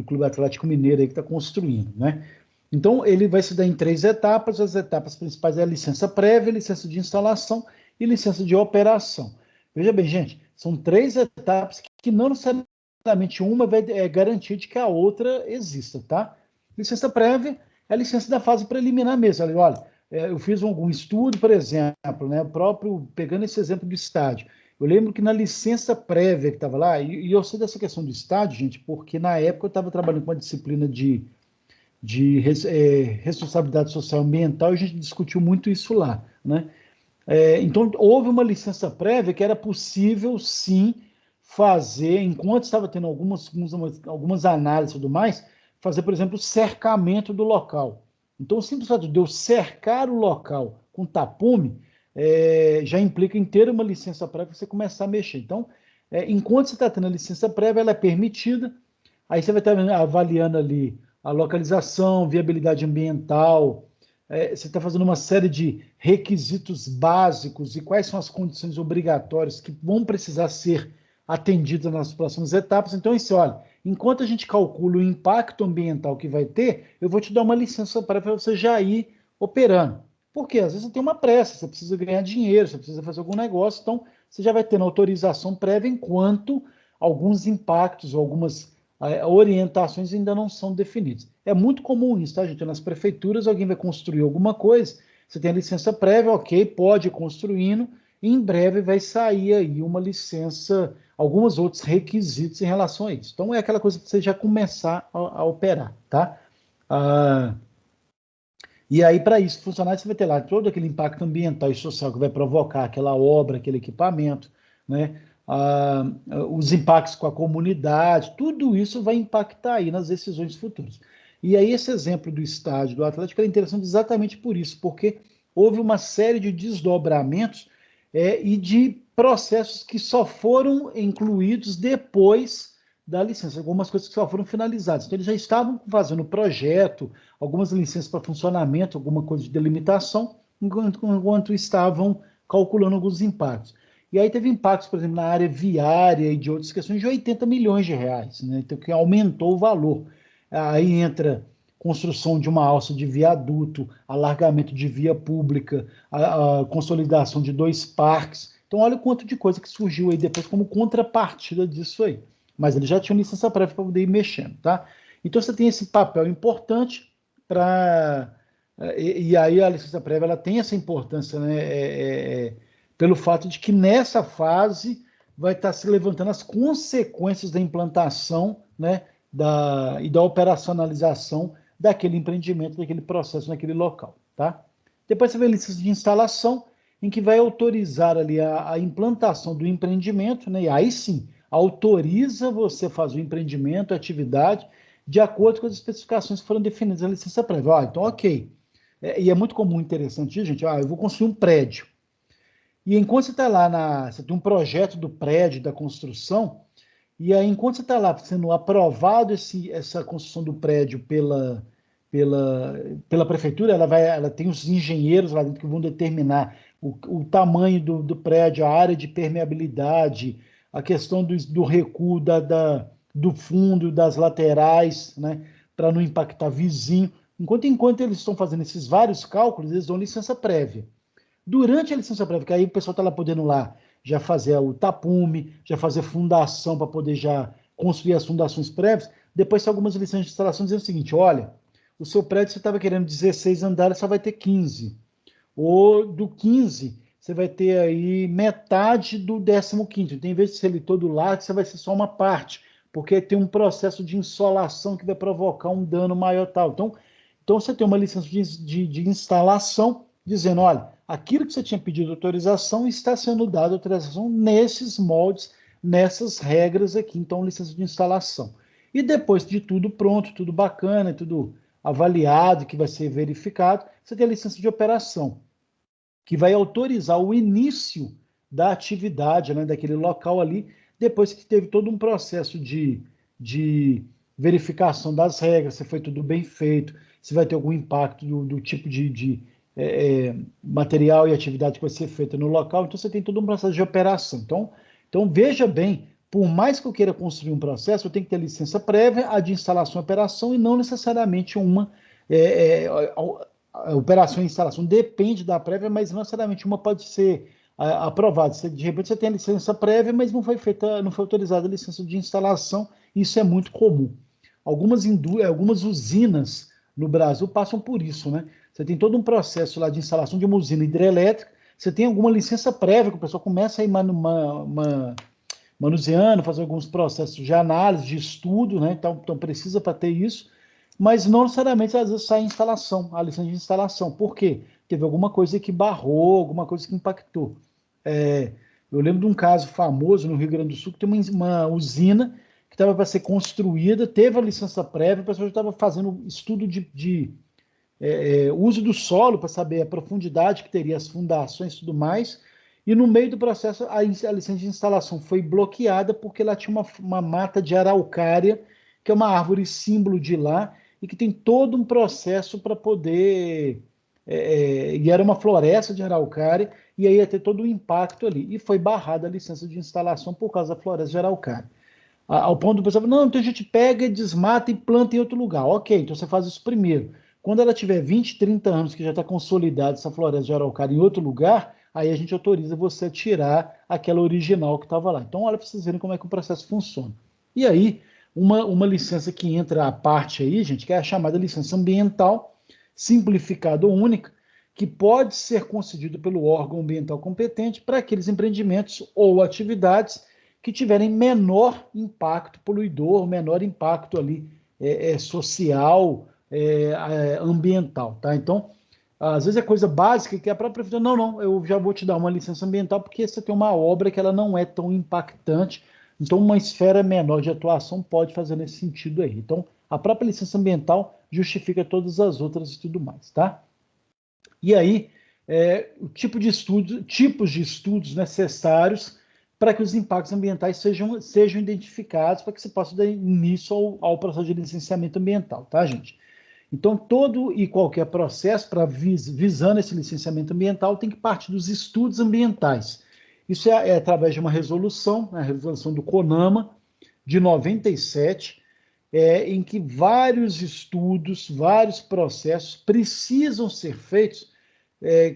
Clube Atlético Mineiro aí que está construindo, né? Então, ele vai se dar em 3 etapas. As etapas principais é a licença prévia, licença de instalação e licença de operação. Veja bem, gente, são 3 etapas que não necessariamente uma vai garantir de que a outra exista, tá? Licença prévia é a licença da fase preliminar mesmo. Olha, eu fiz algum estudo, por exemplo, né, pegando esse exemplo do estádio. Eu lembro que na licença prévia que estava lá, e eu sei dessa questão do estádio, gente, porque na época eu estava trabalhando com a disciplina de responsabilidade social ambiental, e a gente discutiu muito isso lá, né? Então, houve uma licença prévia que era possível, sim, fazer, enquanto estava tendo algumas análises e tudo mais, fazer, por exemplo, o cercamento do local. Então, o simples fato de eu cercar o local com tapume já implica em ter uma licença prévia para você começar a mexer. Então, enquanto você está tendo a licença prévia, ela é permitida, aí você vai estar avaliando ali a localização, viabilidade ambiental, você está fazendo uma série de requisitos básicos e quais são as condições obrigatórias que vão precisar ser atendidas nas próximas etapas. Então, isso, olha, enquanto a gente calcula o impacto ambiental que vai ter, eu vou te dar uma licença para você já ir operando. Porque às vezes você tem uma pressa, você precisa ganhar dinheiro, você precisa fazer algum negócio, então você já vai tendo autorização prévia enquanto alguns impactos ou algumas orientações ainda não são definidas. É muito comum isso, tá, gente? Nas prefeituras, alguém vai construir alguma coisa, você tem a licença prévia, ok, pode ir construindo, e em breve vai sair aí uma licença, alguns outros requisitos em relação a isso. Então, é aquela coisa para você já começar a operar, tá? E aí, para isso funcionar, você vai ter lá todo aquele impacto ambiental e social que vai provocar aquela obra, aquele equipamento, né? Os impactos com a comunidade, tudo isso vai impactar aí nas decisões futuras. E aí esse exemplo do estádio do Atlético é interessante exatamente por isso, porque houve uma série de desdobramentos e de processos que só foram incluídos depois da licença, algumas coisas que só foram finalizadas. Então eles já estavam fazendo projeto, algumas licenças para funcionamento, alguma coisa de delimitação, enquanto estavam calculando alguns impactos. E aí teve impactos, por exemplo, na área viária e de outras questões de 80 milhões de reais, né? Então, que aumentou o valor. Aí entra construção de uma alça de viaduto, alargamento de via pública, a consolidação de 2 parques. Então, olha o quanto de coisa que surgiu aí depois como contrapartida disso aí. Mas ele já tinha licença prévia para poder ir mexendo, tá? Então, você tem esse papel importante para... E aí a licença prévia ela tem essa importância, né? Pelo fato de que nessa fase vai estar se levantando as consequências da implantação, né? E da operacionalização daquele empreendimento, daquele processo naquele local, tá? Depois você vê a licença de instalação, em que vai autorizar ali a implantação do empreendimento, né? E aí sim, autoriza você fazer o empreendimento, a atividade, de acordo com as especificações que foram definidas na licença prévia. Então, ok. E é muito comum, interessante isso, gente. Eu vou construir um prédio. E enquanto você está lá, você tem um projeto do prédio, da construção, e aí enquanto você está lá sendo aprovado essa construção do prédio pela prefeitura, ela tem os engenheiros lá dentro que vão determinar o tamanho do prédio, a área de permeabilidade, a questão do recuo do fundo, das laterais, né, para não impactar vizinho. Enquanto eles estão fazendo esses vários cálculos, eles dão licença prévia. Durante a licença prévia, que aí o pessoal está lá podendo lá já fazer o tapume, já fazer fundação para poder já construir as fundações prévias, depois tem algumas licenças de instalação dizendo o seguinte, olha, o seu prédio você estava querendo 16 andares, só vai ter 15. Ou do 15, você vai ter aí metade do 15º. Então, em vez de ser ele todo largo, você vai ser só uma parte, porque tem um processo de insolação que vai provocar um dano maior tal. Então você tem uma licença de instalação dizendo, olha, aquilo que você tinha pedido autorização está sendo dado autorização nesses moldes, nessas regras aqui, então licença de instalação. E depois de tudo pronto, tudo bacana, tudo avaliado, que vai ser verificado, você tem a licença de operação, que vai autorizar o início da atividade, né, daquele local ali, depois que teve todo um processo de verificação das regras, se foi tudo bem feito, se vai ter algum impacto do tipo de material e atividade que vai ser feita no local. Então, você tem todo um processo de operação. Então veja bem, por mais que eu queira construir um processo, eu tenho que ter licença prévia, a de instalação e operação, e não necessariamente uma a operação e instalação depende da prévia, mas não necessariamente uma pode ser aprovada. De repente você tem a licença prévia, mas não foi autorizada a licença de instalação. Isso é muito comum. Algumas usinas no Brasil passam por isso, né? Você tem todo um processo lá de instalação de uma usina hidrelétrica, você tem alguma licença prévia que o pessoal começa a ir manuseando, fazer alguns processos de análise, de estudo, né? Então precisa para ter isso, mas não necessariamente às vezes sai a licença de instalação. Por quê? Teve alguma coisa que barrou, alguma coisa que impactou. Eu lembro de um caso famoso no Rio Grande do Sul, que tem uma usina que estava para ser construída, teve a licença prévia, o pessoal já estava fazendo estudo de uso do solo para saber a profundidade que teria as fundações e tudo mais, e no meio do processo a licença de instalação foi bloqueada porque lá tinha uma mata de araucária, que é uma árvore símbolo de lá, e que tem todo um processo para poder... e era uma floresta de araucária, e aí ia ter todo o impacto ali, e foi barrada a licença de instalação por causa da floresta de araucária. Ao ponto do pessoal, não, então a gente pega, desmata e planta em outro lugar. Ok, então você faz isso primeiro. Quando ela tiver 20, 30 anos, que já está consolidada essa floresta de araucária em outro lugar, aí a gente autoriza você a tirar aquela original que estava lá. Então, olha para vocês verem como é que o processo funciona. E aí, uma licença que entra à parte aí, gente, que é a chamada licença ambiental, simplificada ou única, que pode ser concedida pelo órgão ambiental competente para aqueles empreendimentos ou atividades que tiverem menor impacto poluidor, menor impacto ali social, ambiental, tá? Então, às vezes é coisa básica que a própria prefeitura, não, eu já vou te dar uma licença ambiental porque você tem uma obra que ela não é tão impactante, então uma esfera menor de atuação pode fazer nesse sentido aí. Então, a própria licença ambiental justifica todas as outras e tudo mais, tá? E aí, o tipos de estudos necessários para que os impactos ambientais sejam identificados, para que se possa dar início ao processo de licenciamento ambiental, tá, gente? Então, todo e qualquer processo visando esse licenciamento ambiental tem que partir dos estudos ambientais. Isso através de uma resolução, a resolução do CONAMA, de 97, em que vários estudos, vários processos precisam ser feitos,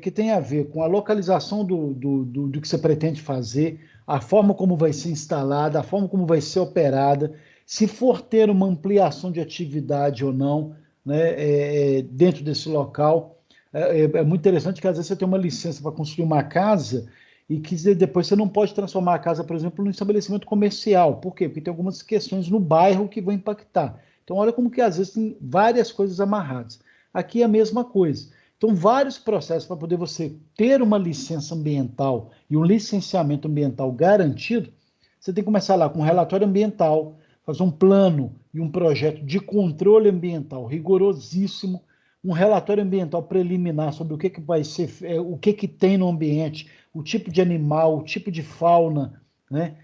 que tem a ver com a localização do que você pretende fazer, a forma como vai ser instalada, a forma como vai ser operada, se for ter uma ampliação de atividade ou não, né, dentro desse local. É muito interessante que às vezes você tem uma licença para construir uma casa e que depois você não pode transformar a casa, por exemplo, num estabelecimento comercial. Por quê? Porque tem algumas questões no bairro que vão impactar. Então, olha como que às vezes tem várias coisas amarradas. Aqui é a mesma coisa. Então, vários processos para poder você ter uma licença ambiental e um licenciamento ambiental garantido, você tem que começar lá com um relatório ambiental, fazer um plano e um projeto de controle ambiental rigorosíssimo, um relatório ambiental preliminar sobre o que vai ser, o que tem no ambiente, o tipo de animal, o tipo de fauna, né,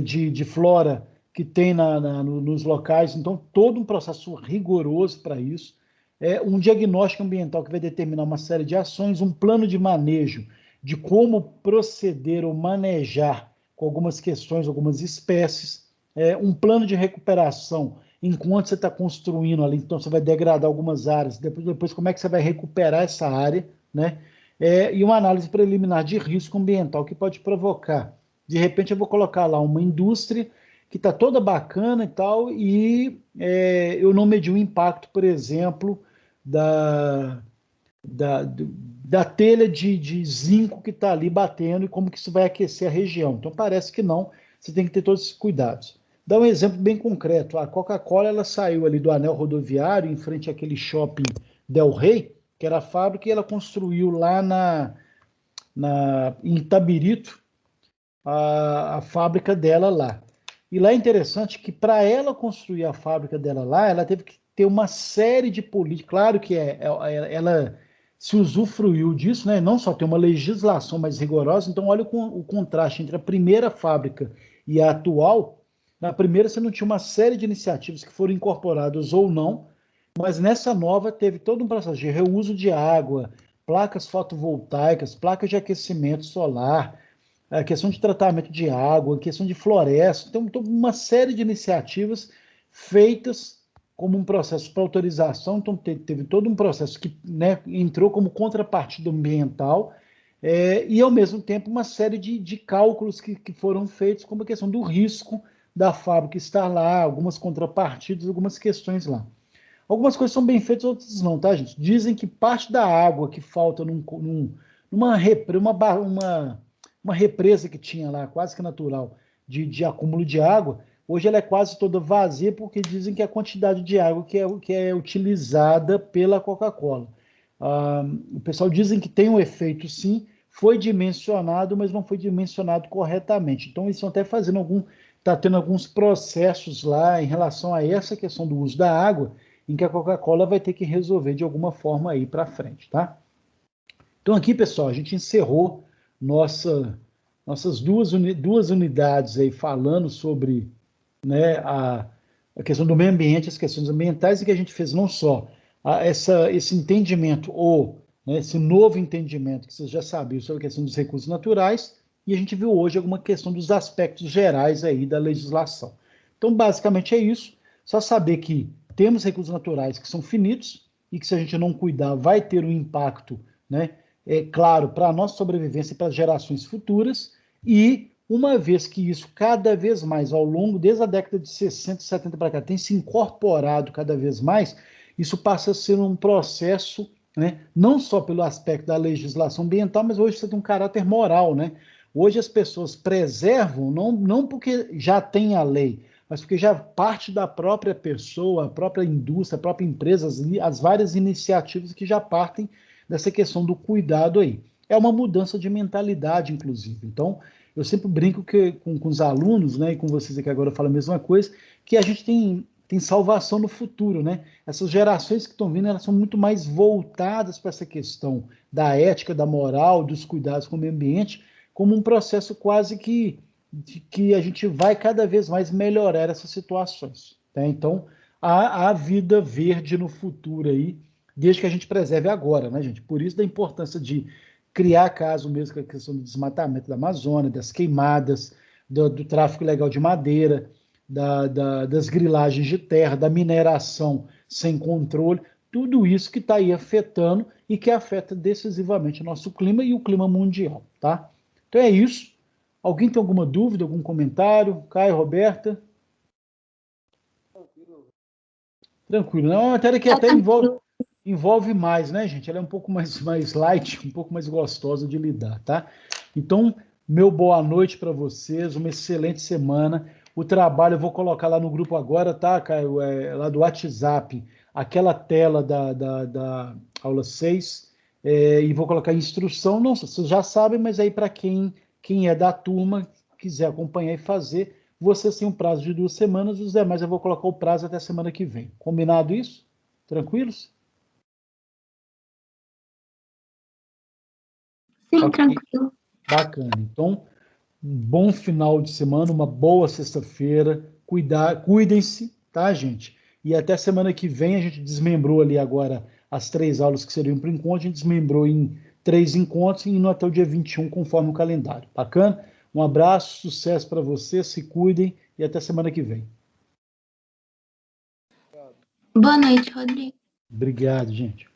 de flora que tem nos locais. Então, todo um processo rigoroso para isso. Um diagnóstico ambiental que vai determinar uma série de ações, um plano de manejo de como proceder ou manejar com algumas questões, algumas espécies, um plano de recuperação enquanto você está construindo ali, então você vai degradar algumas áreas, depois como é que você vai recuperar essa área, né? E uma análise preliminar de risco ambiental que pode provocar. De repente eu vou colocar lá uma indústria que está toda bacana e tal, e eu não medi o impacto, por exemplo, da, da telha de zinco que está ali batendo e como que isso vai aquecer a região. Então parece que não, você tem que ter todos esses cuidados. Dá um exemplo bem concreto. A Coca-Cola ela saiu ali do anel rodoviário, em frente àquele shopping Del Rey, que era a fábrica, e ela construiu lá em Itabirito a fábrica dela lá. E lá é interessante que para ela construir a fábrica dela lá, ela teve que ter uma série de políticas. Claro que ela se usufruiu disso, né? Não só tem uma legislação mais rigorosa. Então, olha o contraste entre a primeira fábrica e a atual. Na primeira, você não tinha uma série de iniciativas que foram incorporadas ou não, mas nessa nova teve todo um processo de reuso de água, placas fotovoltaicas, placas de aquecimento solar, a questão de tratamento de água, a questão de floresta. Então, uma série de iniciativas feitas como um processo para autorização. Então, teve todo um processo que, né, entrou como contrapartida ambiental, e, ao mesmo tempo, uma série de cálculos que foram feitos, como a questão do risco da fábrica estar lá, algumas contrapartidas, algumas questões lá. Algumas coisas são bem feitas, outras não, tá, gente? Dizem que parte da água que falta numa uma represa que tinha lá, quase que natural, de acúmulo de água, hoje ela é quase toda vazia, porque dizem que a quantidade de água que é utilizada pela Coca-Cola. O pessoal dizem que tem um efeito, sim, foi dimensionado, mas não foi dimensionado corretamente. Então, eles estão até está tendo alguns processos lá em relação a essa questão do uso da água, em que a Coca-Cola vai ter que resolver de alguma forma aí para frente, tá? Então aqui, pessoal, a gente encerrou nossas duas unidades aí falando sobre, né, a questão do meio ambiente, as questões ambientais, e que a gente fez não só esse entendimento, ou, né, esse novo entendimento que vocês já sabiam sobre a questão dos recursos naturais, e a gente viu hoje alguma questão dos aspectos gerais aí da legislação. Então, basicamente é isso. Só saber que temos recursos naturais que são finitos e que, se a gente não cuidar, vai ter um impacto, né, claro, para a nossa sobrevivência e para as gerações futuras. E, uma vez que isso cada vez mais, ao longo, desde a década de 60, 70 para cá, tem se incorporado cada vez mais, isso passa a ser um processo, né, não só pelo aspecto da legislação ambiental, mas hoje você tem um caráter moral, né? Hoje as pessoas preservam, não porque já tem a lei, mas porque já parte da própria pessoa, a própria indústria, a própria empresa, as várias iniciativas que já partem dessa questão do cuidado aí. É uma mudança de mentalidade, inclusive. Então, eu sempre brinco com os alunos, né, e com vocês aqui agora eu falo a mesma coisa, que a gente tem salvação no futuro, né? Essas gerações que estão vindo, elas são muito mais voltadas para essa questão da ética, da moral, dos cuidados com o meio ambiente, como um processo quase que a gente vai cada vez mais melhorar essas situações. Tá? Então, há vida verde no futuro aí, desde que a gente preserve agora, né, gente? Por isso da importância de criar caso mesmo com a questão do desmatamento da Amazônia, das queimadas, do tráfico ilegal de madeira, das grilagens de terra, da mineração sem controle, tudo isso que está aí afetando e que afeta decisivamente o nosso clima e o clima mundial, tá? Então é isso. Alguém tem alguma dúvida, algum comentário? Caio, Roberta? Tranquilo. É uma matéria que Tá até tranquilo. envolve mais, né, gente? Ela é um pouco mais light, um pouco mais gostosa de lidar, tá? Então, meu boa noite para vocês, uma excelente semana. O trabalho eu vou colocar lá no grupo agora, tá, Caio? Lá do WhatsApp, aquela tela da aula 6, e vou colocar instrução. Não, vocês já sabem, mas aí para quem é da turma, quiser acompanhar e fazer, vocês têm um prazo de 2 semanas, os demais eu vou colocar o prazo até semana que vem. Combinado isso? Tranquilos? Sim, Ok, tranquilo. bacana. Então, um bom final de semana, uma boa sexta-feira. Cuidem-se, tá, gente? E até semana que vem a gente desmembrou ali agora as 3 aulas que seriam para o encontro, a gente desmembrou em 3 encontros e indo até o dia 21, conforme o calendário. Bacana? Um abraço, sucesso para vocês, se cuidem e até semana que vem. Boa noite, Rodrigo. Obrigado, gente.